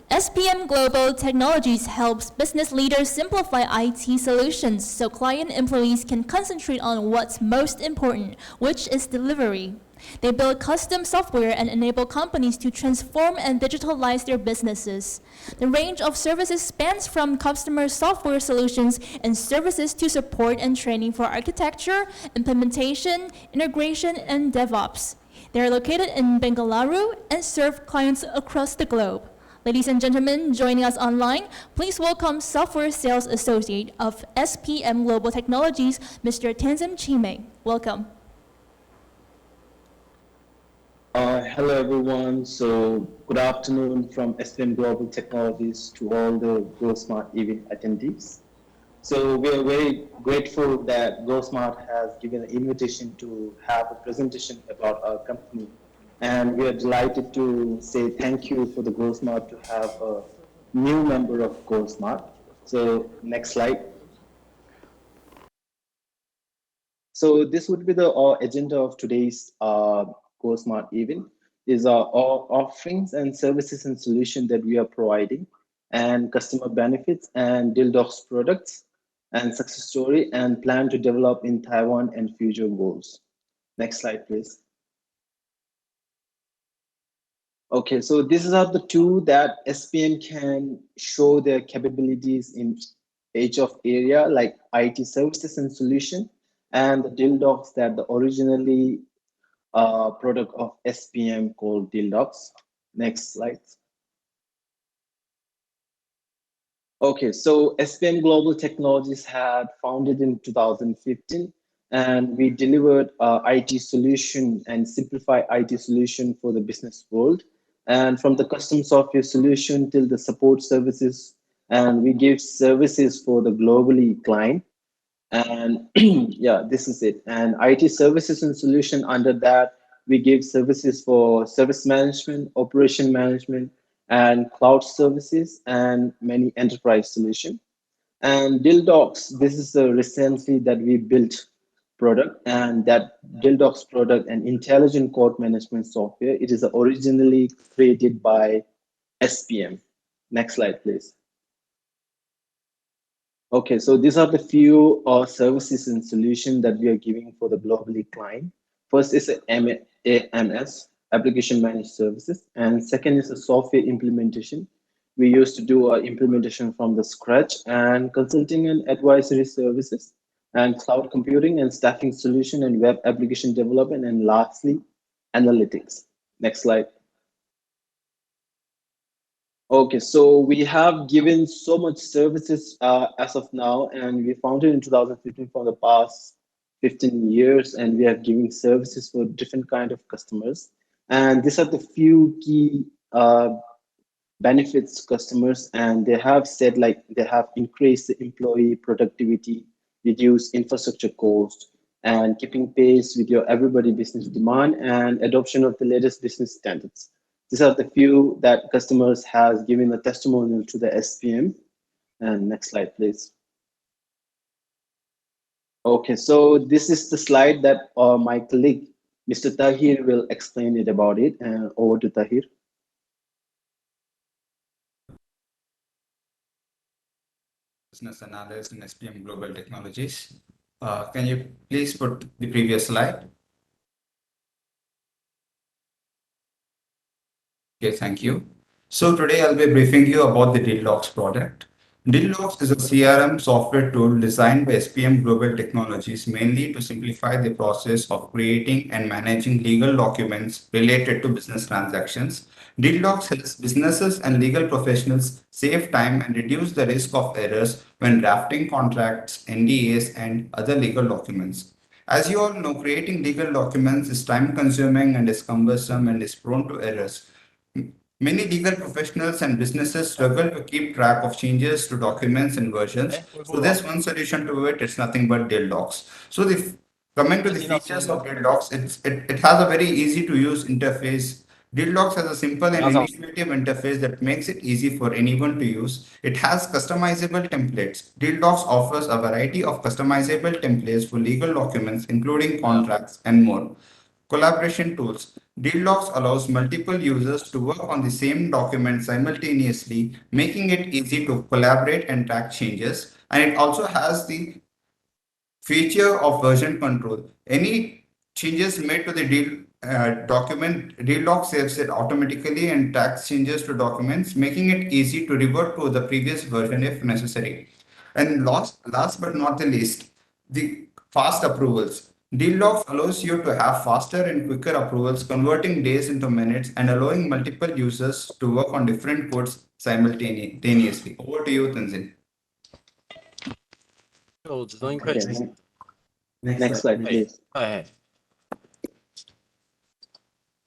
SPM Global Technologies helps business leaders simplify IT solutions so client employees can concentrate on what's most important, which is delivery. They build custom software and enable companies to transform and digitalize their businesses. The range of services spans from customer software solutions and services to support and training for architecture, implementation, integration, and DevOps. They are located in Bengaluru and serve clients across the globe. Ladies and gentlemen, joining us online, please welcome Software Sales Associate of SPM Global Technologies, Mr. Tenzin Chime. Welcome. Hello everyone. So good afternoon from SPM Global Technologies to all the GoSmart event attendees. So we are very grateful that GoSmart has given an invitation to have a presentation about our company. And we are delighted to say thank you for the GoSmart to have a new member of GoSmart. So next slide. So this would be the agenda of today's GoSmart event. Is our offerings and services and solutions that we are providing, and customer benefits and DILDOX products and success story and plan to develop in Taiwan and future goals. Next slide, please. Okay, so these are the two that SPM can show their capabilities in each of area, like IT services and solution, and the DILDOX that the originally product of SPM called DILDOX. Next slide. Okay, so SPM Global Technologies had founded in 2015, and we delivered IT solution and simplify IT solution for the business world. And from the custom software solution till the support services, and we give services for the globally client. And yeah, this is it. And IT services and solution under that, we give services for service management, operation management, and cloud services, and many enterprise solutions. And DILDOX, this is a recently that we built product, and that DILDOX product and intelligent code management software, it is originally created by SPM. Next slide, please. Okay, so these are the few services and solutions that we are giving for the globally client. First is AMS, Application Managed Services, and second is a software implementation. We used to do our implementation from the scratch, and consulting and advisory services, and cloud computing and staffing solution and web application development, and lastly, analytics. Next slide. Okay, so we have given so much services as of now, and we founded in 2015 for the past 15 years, and we are giving services for different kind of customers. And these are the few key benefits to customers, and they have said like they have increased the employee productivity, reduce infrastructure cost, and keeping pace with your everybody business demand and adoption of the latest business standards. These are the few that customers has given a testimonial to the SPM. And next slide, please. Okay, so this is the slide that my colleague, Mr. Tahir, will explain it about it. And over to Tahir. Business analyst in SPM Global Technologies. Can you please put the previous slide? Okay, thank you. So today I'll be briefing you about the DILDOX product. DILDOX is a CRM software tool designed by SPM Global Technologies mainly to simplify the process of creating and managing legal documents related to business transactions. DILDOX helps businesses and legal professionals save time and reduce the risk of errors when drafting contracts, NDAs, and other legal documents. As you all know, creating legal documents is time-consuming and is cumbersome and is prone to errors. Many legal professionals and businesses struggle to keep track of changes to documents and versions. So there's one solution to it. It's nothing but DILDOX. So coming to the features of DILDOX, it has a very easy to use interface Dealdogs has a simple and intuitive interface that makes it easy for anyone to use. It has customizable templates. Dealdogs offers a variety of customizable templates for legal documents, including contracts and more. Collaboration tools. Dealdogs allows multiple users to work on the same document simultaneously, making it easy to collaborate and track changes. And it also has the feature of version control. Any changes made to the document, Dealdog saves it automatically and tracks changes to documents, making it easy to revert to the previous version if necessary. And last but not the least, the fast approvals. Dealdog allows you to have faster and quicker approvals, converting days into minutes and allowing multiple users to work on different codes simultaneously. Over to you, Tenzin. Okay. Next slide, please.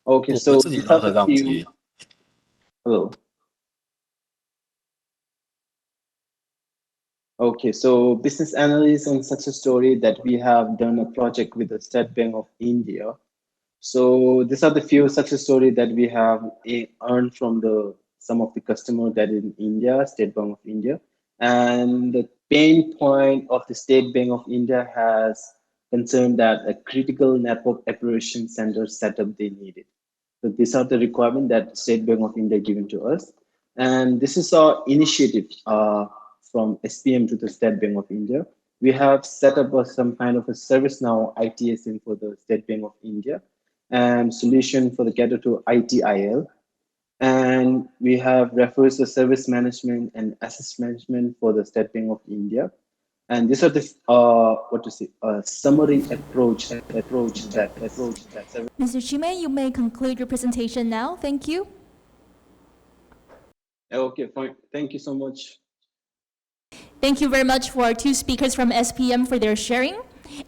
Okay, so we have a few. Hello. Okay, so business analysis and success story that we have done a project with the State Bank of India. So these are the few success stories that we have earned from some of the customers that in India, State Bank of India. And the pain point of the State Bank of India has concerned that a critical network operation center setup they needed. So these are the requirements that State Bank of India given to us. And this is our initiative from SPM to the State Bank of India. We have set up some kind of a ServiceNow ITSM for the State Bank of India and solution for the cater to ITIL. And we have refers the service management and asset management for the State Bank of India. And these are the summary approach that. Mr. Chime, you may conclude your presentation now. Thank you. Okay, fine. Thank you so much. Thank you very much for our two speakers from SPM for their sharing.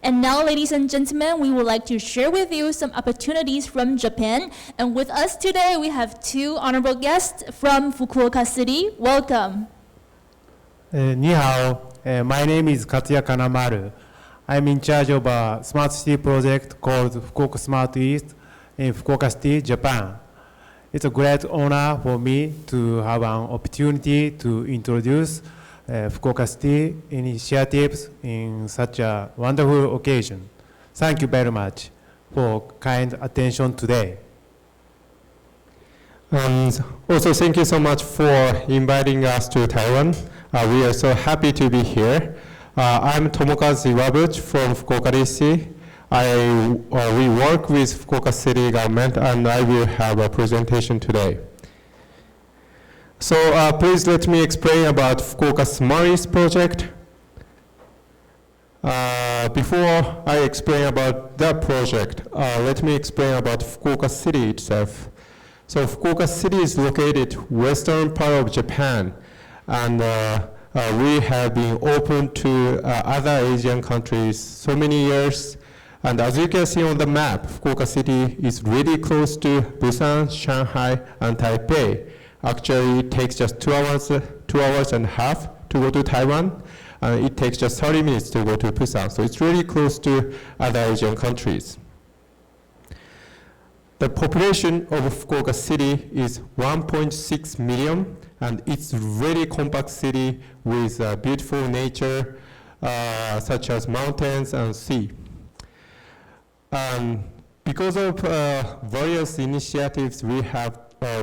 And now, ladies and gentlemen, we would like to share with you some opportunities from Japan. And with us today, we have two honorable guests from Fukuoka City. Welcome. 你好, my name is Katsuya Kanamaru. I'm in charge of a smart city project called Fukuoka Smart East in Fukuoka City, Japan. It's a great honor for me to have an opportunity to introduce Fukuoka City initiatives in such a wonderful occasion. Thank you very much for kind attention today. Also, thank you so much for inviting us to Taiwan. We are so happy to be here. I'm Tomokazu Iwabuchi from Fukuoka City. We work with Fukuoka City government, and I will have a presentation today. So please let me explain about Fukuoka Smart East project. Before I explain about that project, let me explain about Fukuoka City itself. So Fukuoka City is located western part of Japan, and we have been open to other Asian countries so many years. And as you can see on the map, Fukuoka City is really close to Busan, Shanghai, and Taipei. Actually, it takes just 2 hours and a half to go to Taiwan, and it takes just 30 minutes to go to Busan. So it's really close to other Asian countries. The population of Fukuoka City is 1.6 million, and it's a really compact city with beautiful nature, such as mountains and sea. Because of various initiatives we have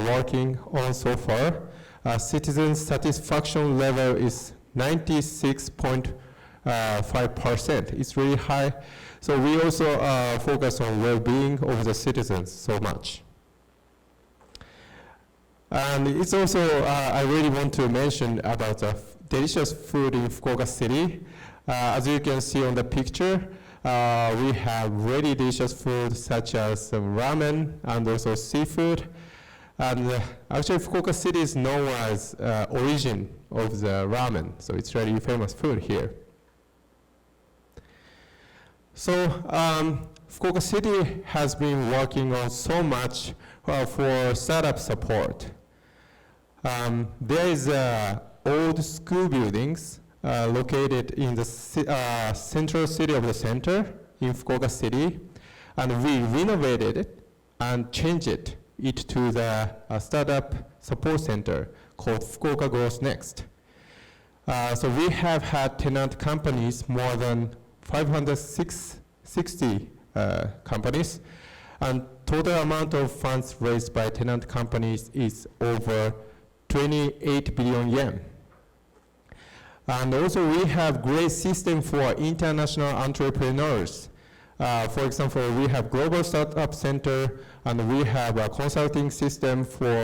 working on so far, citizen satisfaction level is 96.5%. It's really high. So we also focus on well-being of the citizens so much. And it's also, I really want to mention about the delicious food in Fukuoka City. As you can see on the picture, we have really delicious food such as ramen and also seafood. And actually, Fukuoka City is known as origin of the ramen, so it's really famous food here. So Fukuoka City has been working on so much for startup support. There is old school buildings located in the central city of the center in Fukuoka City, and we renovated it and changed it it to the startup support center called Fukuoka Growth Next. So we have had tenant companies, more than 560 companies, and total amount of funds raised by tenant companies is over 28 billion yen. And also we have great system for international entrepreneurs. For example, we have Global Startup Center, and we have a consulting system for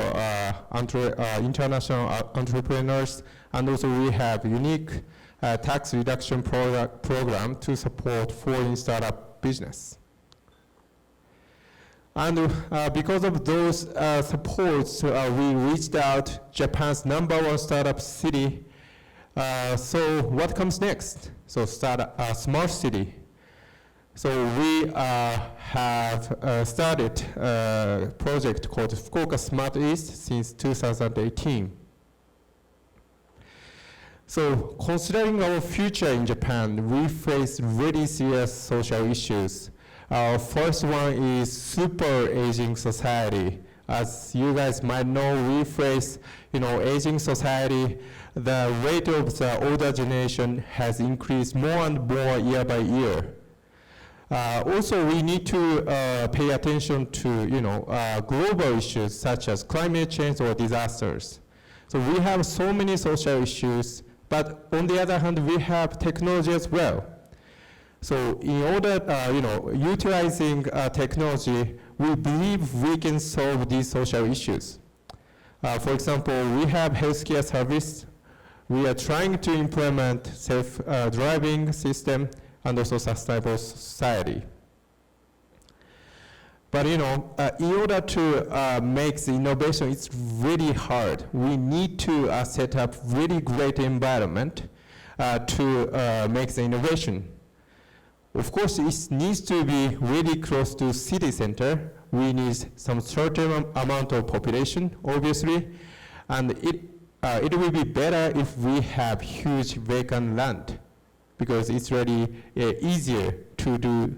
international entrepreneurs, and also we have unique tax reduction program to support foreign startup business. And because of those supports, we reached out Japan's #1 startup city. So what comes next? So smart city. So we have started a project called Fukuoka Smart East since 2018. So considering our future in Japan, we face really serious social issues. Our first one is super aging society. As you guys might know, we face, aging society. The rate of the older generation has increased more and more year by year. Also, we need to pay attention to, global issues such as climate change or disasters. So we have so many social issues, but on the other hand, we have technology as well. So in order, utilizing technology, we believe we can solve these social issues. For example, we have healthcare service. We are trying to implement self-driving system and also sustainable society. But in order to make the innovation, it's really hard. We need to set up really great environment to make the innovation. Of course, it needs to be really close to city center. We need some certain amount of population, obviously, and it will be better if we have huge vacant land, because it's really easier to do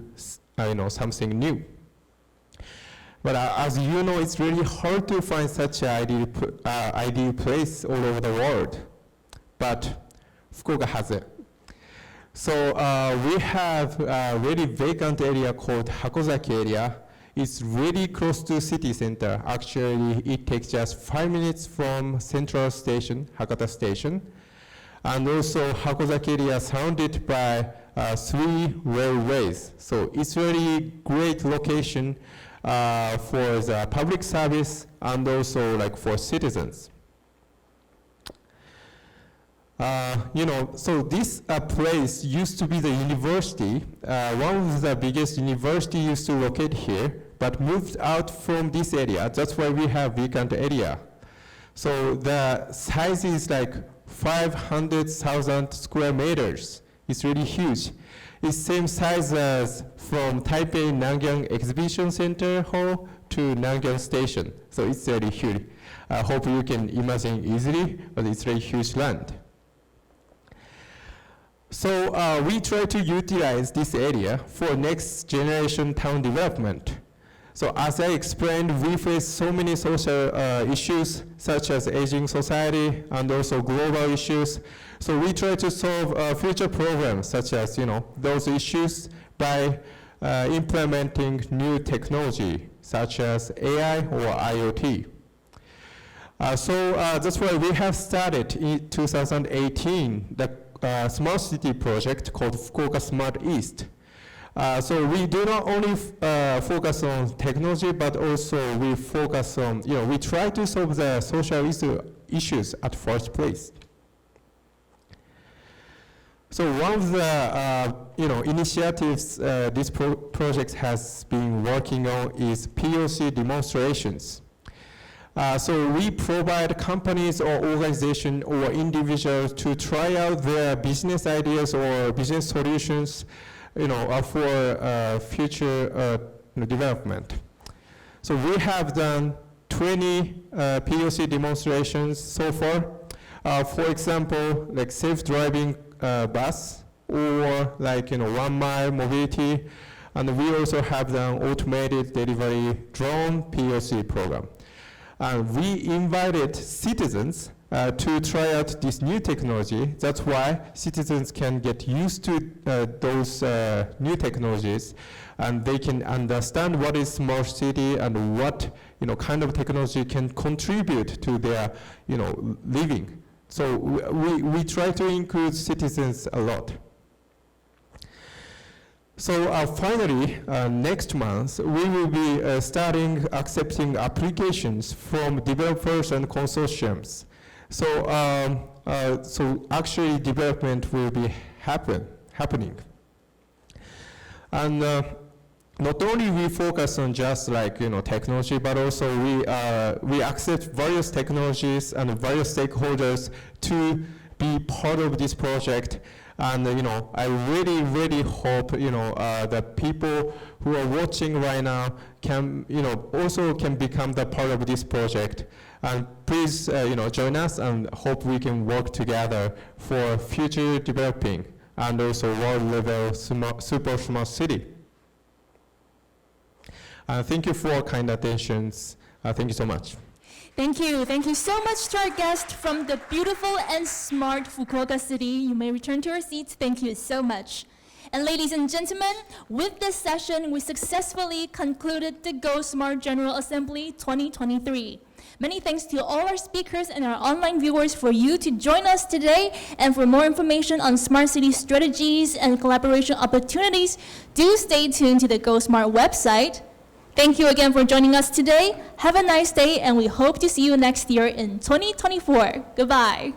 something new. But as you know, it's really hard to find such an ideal place all over the world. But Fukuoka has it. So we have a really vacant area called Hakozaki area. It's really close to city center. Actually, it takes just 5 minutes from Central Station, Hakata Station. And also Hakozaki area surrounded by 3 railways. So it's really great location for the public service and also for citizens. So this place used to be the university. One of the biggest university used to locate here, but moved out from this area. That's why we have vacant area. So the size is 500,000 square meters. It's really huge. It's same size as from Taipei Nangyang Exhibition Center Hall to Nangyang Station. So it's really huge. I hope you can imagine easily, but it's really huge land. So we try to utilize this area for next generation town development. So as I explained, we face so many social issues such as aging society and also global issues. So we try to solve future problems such as those issues by implementing new technology such as AI or IoT. So that's why we have started in 2018 the smart city project called Fukuoka Smart East. So we do not only focus on technology, but also we focus on, we try to solve the social issues at first place. So one of the, initiatives this project has been working on is POC demonstrations. So we provide companies or organizations or individuals to try out their business ideas or business solutions, for future development. So we have done 20 POC demonstrations so far. For example, self-driving bus or 1 mile mobility, And we also have the automated delivery drone POC program. And we invited citizens to try out this new technology. That's why citizens can get used to those new technologies, and they can understand what is smart city and what kind of technology can contribute to their living. So we try to include citizens a lot. So finally, next month, we will be starting accepting applications from developers and consortiums. So, so actually development will be happening. And not only we focus on just technology, but also we accept various technologies and various stakeholders to be part of this project. And I really hope that people who are watching right now can also can become the part of this project. And please join us, and hope we can work together for future developing and also world level super smart city. Thank you for kind attentions. Thank you so much. Thank you. Thank you so much to our guest from the beautiful and smart Fukuoka City. You may return to your seats. Thank you so much. And ladies and gentlemen, with this session, we successfully concluded the Go Smart General Assembly 2023. Many thanks to all our speakers and our online viewers for you to join us today. And for more information on smart city strategies and collaboration opportunities, do stay tuned to the Go Smart website. Thank you again for joining us today. Have a nice day, and we hope to see you next year in 2024. Goodbye.